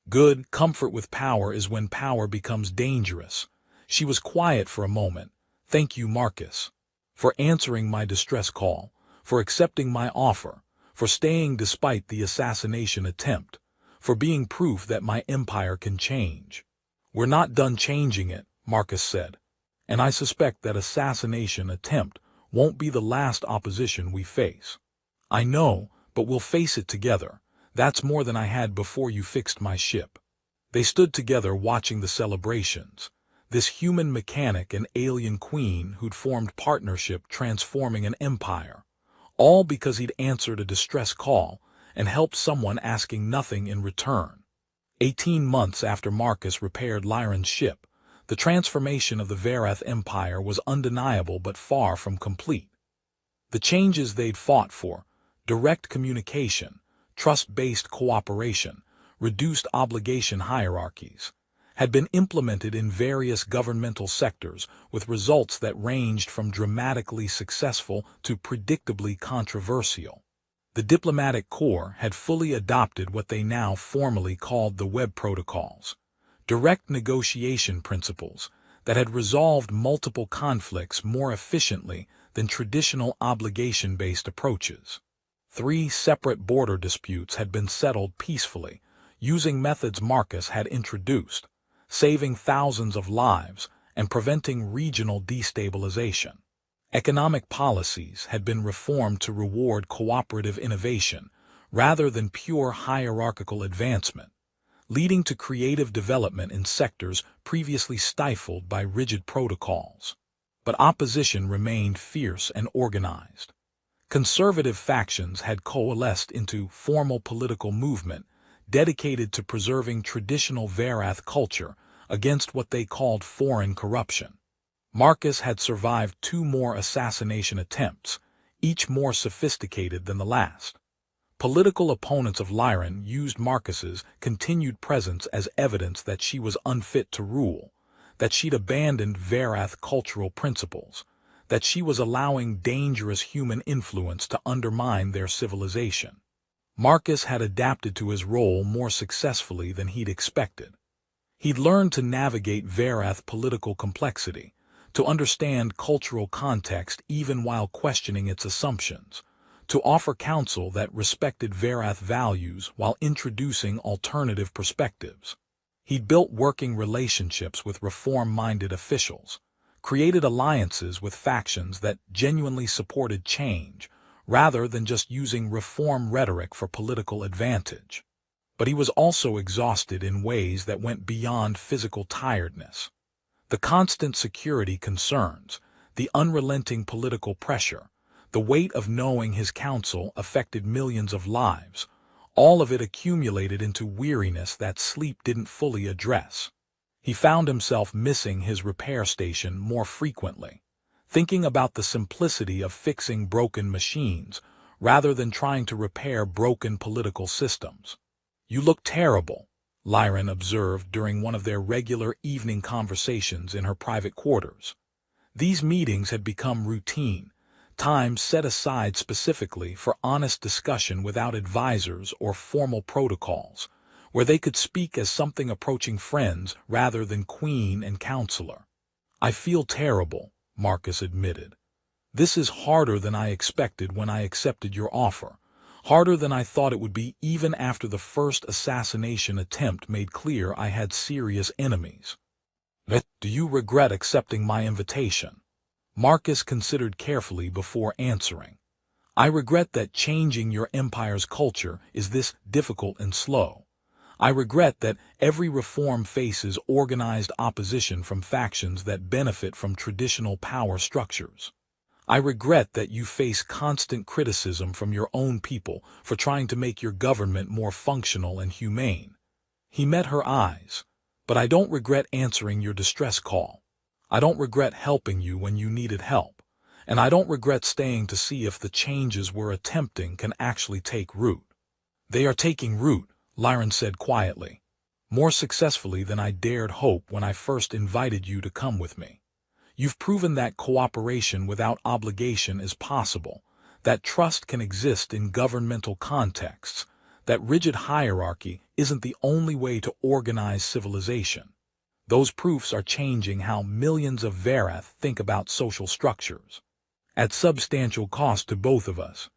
"Good, comfort with power is when power becomes dangerous." She was quiet for a moment. "Thank you, Marcus, for answering my distress call, for accepting my offer, for staying despite the assassination attempt, for being proof that my empire can change." "We're not done changing it," Marcus said. "And I suspect that assassination attempt won't be the last opposition we face." "I know, but we'll face it together. That's more than I had before you fixed my ship." They stood together watching the celebrations. This human mechanic and alien queen who'd formed partnership transforming an empire, all because he'd answered a distress call and helped someone asking nothing in return. 18 months after Marcus repaired Lyron's ship, the transformation of the Varath Empire was undeniable but far from complete. The changes they'd fought for, direct communication, trust-based cooperation, reduced obligation hierarchies, had been implemented in various governmental sectors with results that ranged from dramatically successful to predictably controversial. The diplomatic corps had fully adopted what they now formally called the Web Protocols, direct negotiation principles that had resolved multiple conflicts more efficiently than traditional obligation-based approaches. 3 separate border disputes had been settled peacefully, using methods Marcus had introduced, saving thousands of lives and preventing regional destabilization. Economic policies had been reformed to reward cooperative innovation rather than pure hierarchical advancement, leading to creative development in sectors previously stifled by rigid protocols. But opposition remained fierce and organized. Conservative factions had coalesced into formal political movement dedicated to preserving traditional Varath culture against what they called foreign corruption. Marcus had survived 2 more assassination attempts, each more sophisticated than the last. Political opponents of Lyron used Marcus's continued presence as evidence that she was unfit to rule, that she'd abandoned Varath cultural principles, that she was allowing dangerous human influence to undermine their civilization. Marcus had adapted to his role more successfully than he'd expected. He'd learned to navigate Varath political complexity, to understand cultural context even while questioning its assumptions, to offer counsel that respected Varath values while introducing alternative perspectives. He'd built working relationships with reform-minded officials, created alliances with factions that genuinely supported change, rather than just using reform rhetoric for political advantage. But he was also exhausted in ways that went beyond physical tiredness. The constant security concerns, the unrelenting political pressure, the weight of knowing his counsel affected millions of lives, all of it accumulated into weariness that sleep didn't fully address. He found himself missing his repair station more frequently, thinking about the simplicity of fixing broken machines rather than trying to repair broken political systems. "You look terrible," Lyron observed during one of their regular evening conversations in her private quarters. These meetings had become routine, time set aside specifically for honest discussion without advisors or formal protocols, where they could speak as something approaching friends rather than queen and counselor. "I feel terrible," Marcus admitted. "This is harder than I expected when I accepted your offer. Harder than I thought it would be, even after the first assassination attempt made clear I had serious enemies. Do you regret accepting my invitation? Marcus considered carefully before answering. I regret that changing your empire's culture is this difficult and slow. I regret that every reform faces organized opposition from factions that benefit from traditional power structures. I regret that you face constant criticism from your own people for trying to make your government more functional and humane. He met her eyes. But I don't regret answering your distress call. I don't regret helping you when you needed help. And I don't regret staying to see if the changes we're attempting can actually take root. They are taking root, Lyron said quietly. More successfully than I dared hope when I first invited you to come with me. You've proven that cooperation without obligation is possible, that trust can exist in governmental contexts, that rigid hierarchy isn't the only way to organize civilization. Those proofs are changing how millions of Varath think about social structures. At substantial cost to both of us.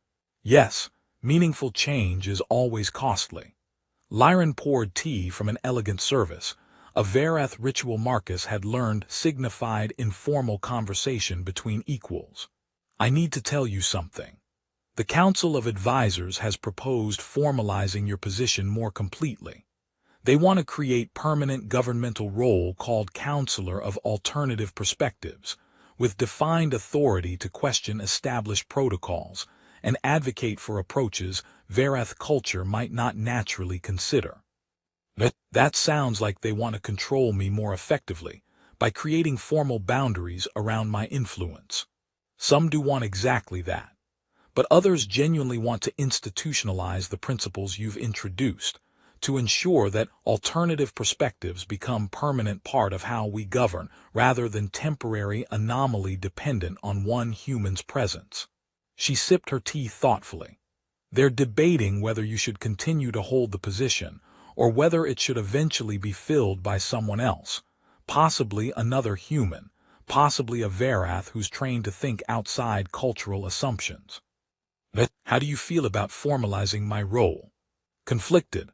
Yes, meaningful change is always costly. Lyron poured tea from an elegant service. A Varath ritual Marcus had learned signified informal conversation between equals. I need to tell you something. The Council of Advisors has proposed formalizing your position more completely. They want to create permanent governmental role called Counselor of Alternative Perspectives, with defined authority to question established protocols and advocate for approaches Varath culture might not naturally consider. That sounds like they want to control me more effectively by creating formal boundaries around my influence. Some do want exactly that. But others genuinely want to institutionalize the principles you've introduced, to ensure that alternative perspectives become permanent part of how we govern, rather than temporary anomaly dependent on one human's presence. She sipped her tea thoughtfully. They're debating whether you should continue to hold the position, or whether it should eventually be filled by someone else, possibly another human, possibly a Varath who's trained to think outside cultural assumptions. How do you feel about formalizing my role? Conflicted.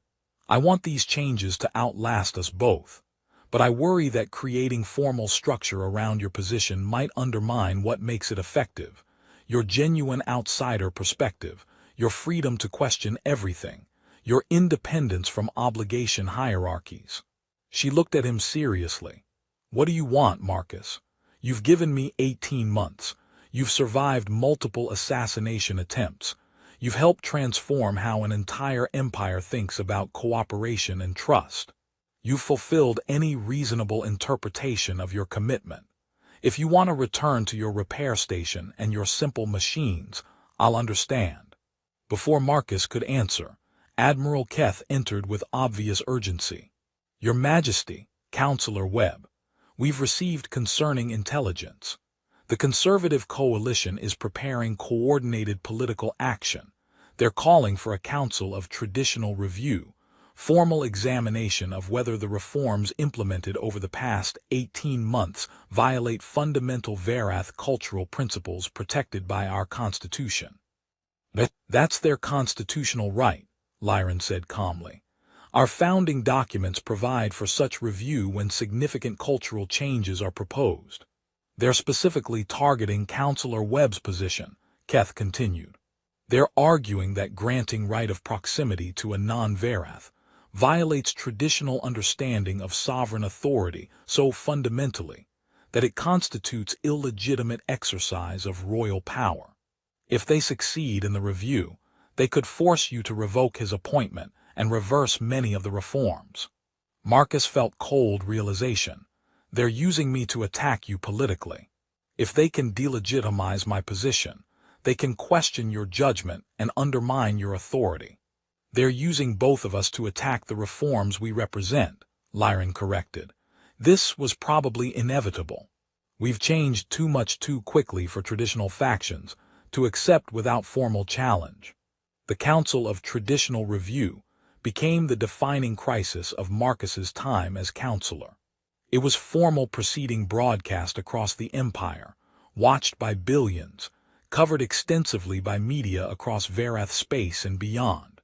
I want these changes to outlast us both, but I worry that creating formal structure around your position might undermine what makes it effective, your genuine outsider perspective, your freedom to question everything, your independence from obligation hierarchies. She looked at him seriously. What do you want, Marcus? You've given me 18 months. You've survived multiple assassination attempts. You've helped transform how an entire empire thinks about cooperation and trust. You've fulfilled any reasonable interpretation of your commitment. If you want to return to your repair station and your simple machines, I'll understand. Before Marcus could answer, Admiral Keth entered with obvious urgency. Your Majesty, Counselor Webb, we've received concerning intelligence. The Conservative Coalition is preparing coordinated political action. They're calling for a council of traditional review, formal examination of whether the reforms implemented over the past 18 months violate fundamental Varath cultural principles protected by our Constitution. That's their constitutional right, Lyron said calmly. Our founding documents provide for such review when significant cultural changes are proposed. They're specifically targeting Counselor Webb's position, Keth continued. They're arguing that granting right of proximity to a non-Varath violates traditional understanding of sovereign authority so fundamentally that it constitutes illegitimate exercise of royal power. If they succeed in the review, they could force you to revoke his appointment and reverse many of the reforms. Marcus felt cold realization. They're using me to attack you politically. If they can delegitimize my position, they can question your judgment and undermine your authority. They're using both of us to attack the reforms we represent, Lyron corrected. This was probably inevitable. We've changed too much too quickly for traditional factions to accept without formal challenge. The Council of Traditional Review became the defining crisis of Marcus's time as counselor. It was formal proceeding broadcast across the empire, watched by billions, covered extensively by media across Varath space and beyond.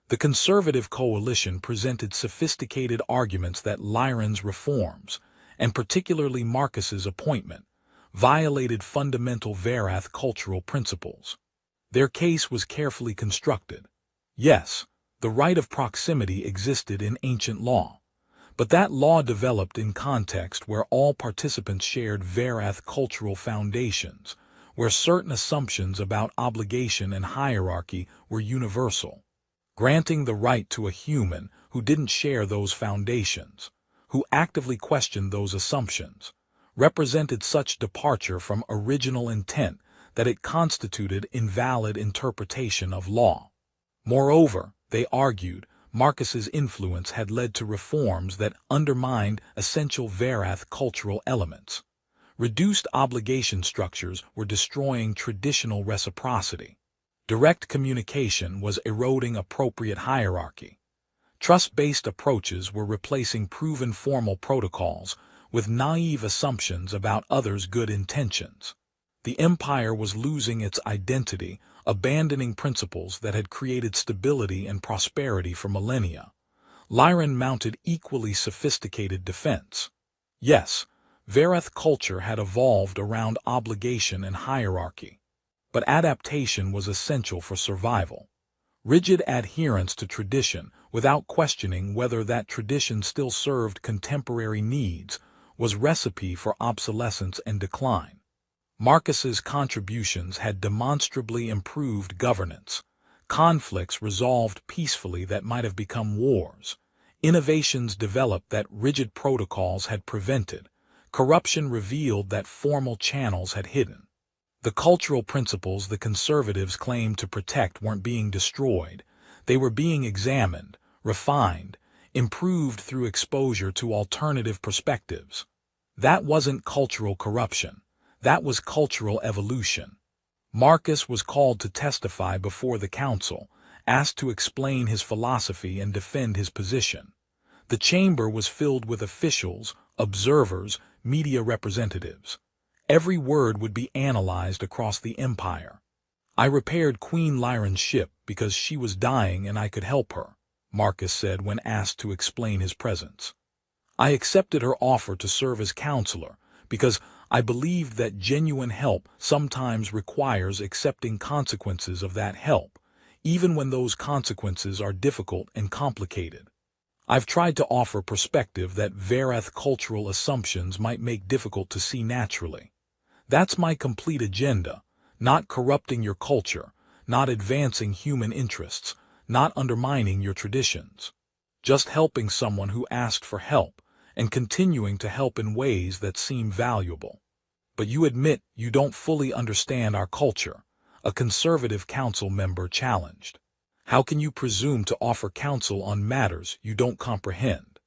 The conservative coalition presented sophisticated arguments that Lyran's reforms, and particularly Marcus's appointment, violated fundamental Varath cultural principles. Their case was carefully constructed. Yes, the right of proximity existed in ancient law, but that law developed in context where all participants shared Varath cultural foundations, where certain assumptions about obligation and hierarchy were universal. Granting the right to a human who didn't share those foundations, who actively questioned those assumptions, represented such departure from original intent that it constituted invalid interpretation of law. Moreover, they argued, Marcus's influence had led to reforms that undermined essential Varath cultural elements. Reduced obligation structures were destroying traditional reciprocity. Direct communication was eroding appropriate hierarchy. Trust-based approaches were replacing proven formal protocols with naive assumptions about others' good intentions. The empire was losing its identity, abandoning principles that had created stability and prosperity for millennia. Lyran mounted equally sophisticated defense. Yes, Varath culture had evolved around obligation and hierarchy, but adaptation was essential for survival. Rigid adherence to tradition, without questioning whether that tradition still served contemporary needs, was recipe for obsolescence and decline. Marcus's contributions had demonstrably improved governance. Conflicts resolved peacefully that might have become wars. Innovations developed that rigid protocols had prevented. Corruption revealed that formal channels had hidden. The cultural principles the conservatives claimed to protect weren't being destroyed. They were being examined, refined, improved through exposure to alternative perspectives. That wasn't cultural corruption. That was cultural evolution. Marcus was called to testify before the council, asked to explain his philosophy and defend his position. The chamber was filled with officials, observers, media representatives. Every word would be analyzed across the empire. I repaired Queen Lyran's ship because she was dying and I could help her, Marcus said when asked to explain his presence. I accepted her offer to serve as counselor because I believed that genuine help sometimes requires accepting consequences of that help, even when those consequences are difficult and complicated. I've tried to offer perspective that Varath cultural assumptions might make difficult to see naturally. That's my complete agenda, not corrupting your culture, not advancing human interests, not undermining your traditions. Just helping someone who asked for help, and continuing to help in ways that seem valuable. But you admit you don't fully understand our culture, a conservative council member challenged. How can you presume to offer counsel on matters you don't comprehend?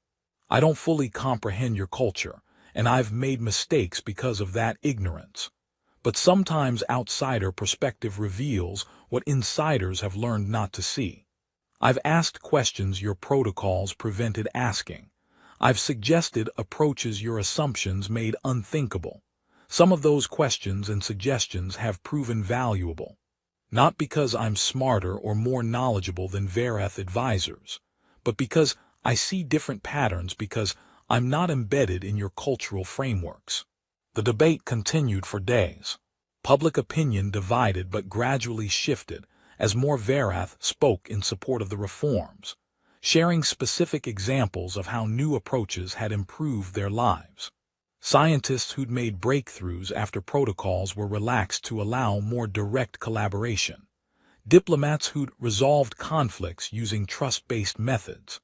I don't fully comprehend your culture, and I've made mistakes because of that ignorance. But sometimes outsider perspective reveals what insiders have learned not to see. I've asked questions your protocols prevented asking. I've suggested approaches your assumptions made unthinkable. Some of those questions and suggestions have proven valuable. Not because I'm smarter or more knowledgeable than Varath advisors, but because I see different patterns because I'm not embedded in your cultural frameworks. The debate continued for days. Public opinion divided but gradually shifted as more Varath spoke in support of the reforms, sharing specific examples of how new approaches had improved their lives. Scientists who'd made breakthroughs after protocols were relaxed to allow more direct collaboration. Diplomats who'd resolved conflicts using trust-based methods.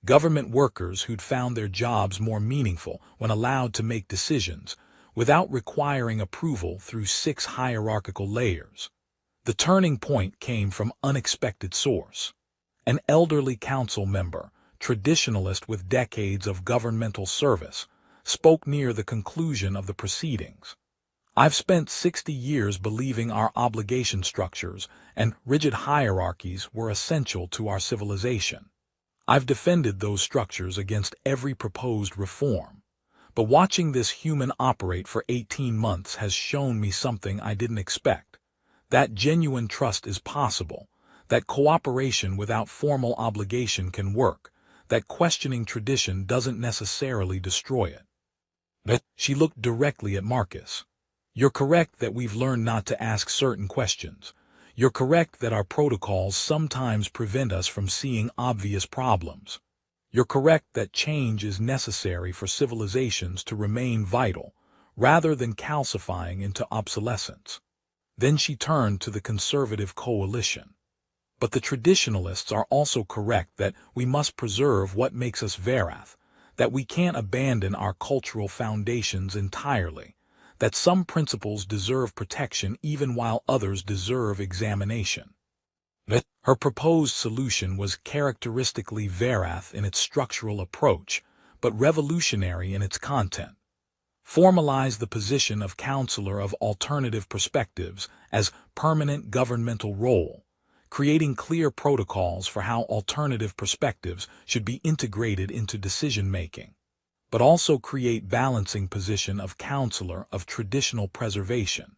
Government workers who'd found their jobs more meaningful when allowed to make decisions without requiring approval through 6 hierarchical layers. The turning point came from unexpected source. An elderly council member, traditionalist with decades of governmental service, spoke near the conclusion of the proceedings. I've spent 60 years believing our obligation structures and rigid hierarchies were essential to our civilization. I've defended those structures against every proposed reform. But watching this human operate for 18 months has shown me something I didn't expect. That genuine trust is possible, that cooperation without formal obligation can work, that questioning tradition doesn't necessarily destroy it. But she looked directly at Marcus. You're correct that we've learned not to ask certain questions. You're correct that our protocols sometimes prevent us from seeing obvious problems. You're correct that change is necessary for civilizations to remain vital, rather than calcifying into obsolescence. Then she turned to the conservative coalition. But the traditionalists are also correct that we must preserve what makes us Varath, that we can't abandon our cultural foundations entirely, that some principles deserve protection even while others deserve examination. Her proposed solution was characteristically Varath in its structural approach, but revolutionary in its content. Formalize the position of Counselor of Alternative Perspectives as permanent governmental role, creating clear protocols for how alternative perspectives should be integrated into decision-making, but also create balancing position of Counselor of Traditional Preservation,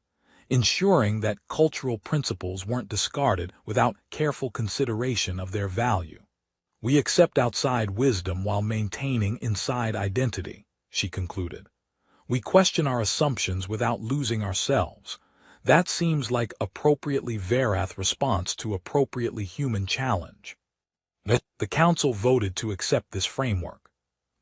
ensuring that cultural principles weren't discarded without careful consideration of their value. We accept outside wisdom while maintaining inside identity, she concluded. We question our assumptions without losing ourselves. That seems like appropriately Varath response to appropriately human challenge. The council voted to accept this framework.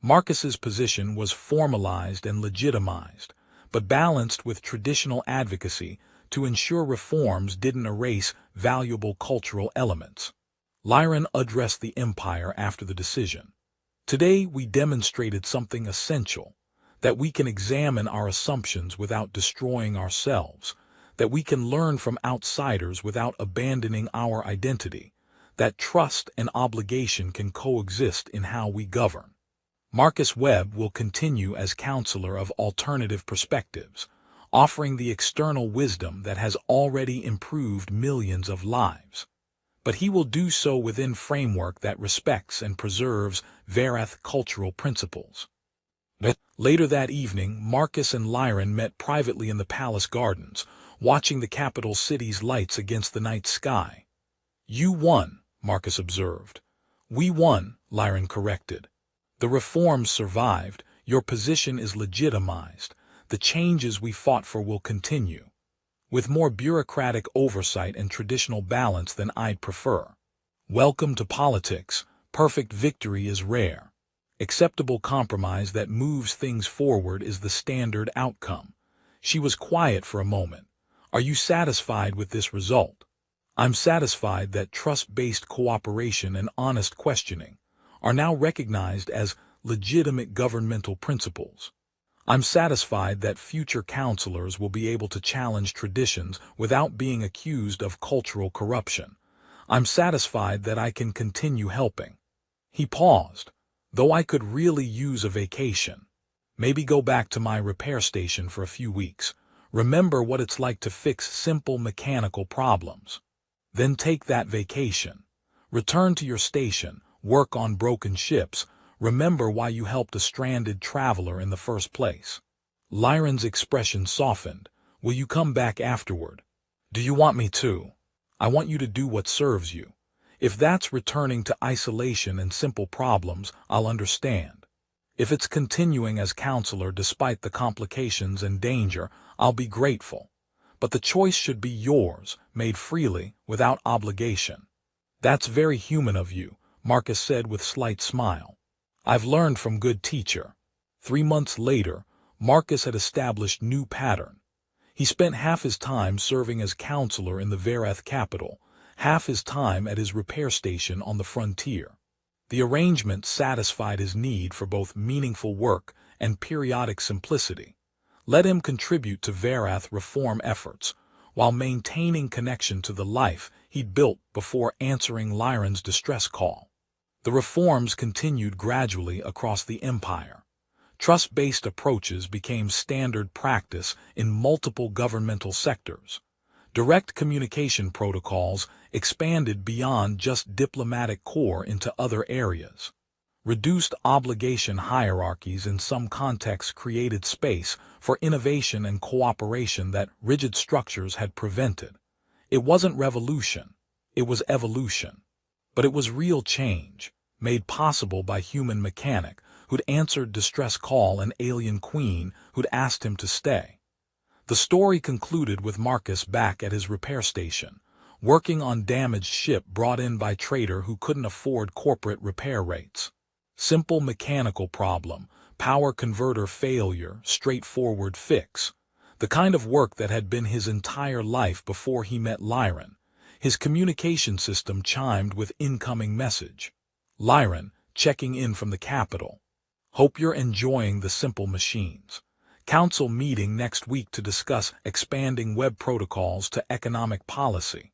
Marcus's position was formalized and legitimized, but balanced with traditional advocacy to ensure reforms didn't erase valuable cultural elements. Lyran addressed the Empire after the decision. Today we demonstrated something essential, that we can examine our assumptions without destroying ourselves, that we can learn from outsiders without abandoning our identity, that trust and obligation can coexist in how we govern. Marcus Webb will continue as Counselor of Alternative Perspectives, offering the external wisdom that has already improved millions of lives. But he will do so within framework that respects and preserves Varath cultural principles. Later that evening, Marcus and Lyran met privately in the palace gardens, watching the capital city's lights against the night sky. You won, Marcus observed. We won, Lyran corrected. The reforms survived, your position is legitimized, the changes we fought for will continue. With more bureaucratic oversight and traditional balance than I'd prefer. Welcome to politics, perfect victory is rare. Acceptable compromise that moves things forward is the standard outcome. She was quiet for a moment. Are you satisfied with this result? I'm satisfied that trust-based cooperation and honest questioning are now recognized as legitimate governmental principles. I'm satisfied that future counselors will be able to challenge traditions without being accused of cultural corruption. I'm satisfied that I can continue helping. He paused. Though I could really use a vacation. Maybe go back to my repair station for a few weeks. Remember what it's like to fix simple mechanical problems. Then take that vacation. Return to your station, work on broken ships, remember why you helped a stranded traveler in the first place. Lyran's expression softened. Will you come back afterward? Do you want me to? I want you to do what serves you. If that's returning to isolation and simple problems, I'll understand. If it's continuing as counselor despite the complications and danger, I'll be grateful. But the choice should be yours, made freely, without obligation. That's very human of you, Marcus said with slight smile. I've learned from good teacher. 3 months later, Marcus had established new pattern. He spent half his time serving as counselor in the Varath capital, half his time at his repair station on the frontier. The arrangement satisfied his need for both meaningful work and periodic simplicity. Let him contribute to Varath reform efforts, while maintaining connection to the life he'd built before answering Lyran's distress call. The reforms continued gradually across the empire. Trust-based approaches became standard practice in multiple governmental sectors. Direct communication protocols expanded beyond just diplomatic corps into other areas. Reduced obligation hierarchies in some contexts created space for innovation and cooperation that rigid structures had prevented. It wasn't revolution, it was evolution. But it was real change, made possible by human mechanic who'd answered distress call and alien queen who'd asked him to stay. The story concluded with Marcus back at his repair station, working on damaged ship brought in by trader who couldn't afford corporate repair rates. Simple mechanical problem, power converter failure, straightforward fix. The kind of work that had been his entire life before he met Lyran. His communication system chimed with incoming message. Lyran, checking in from the capital. Hope you're enjoying the simple machines. Council meeting next week to discuss expanding web protocols to economic policy.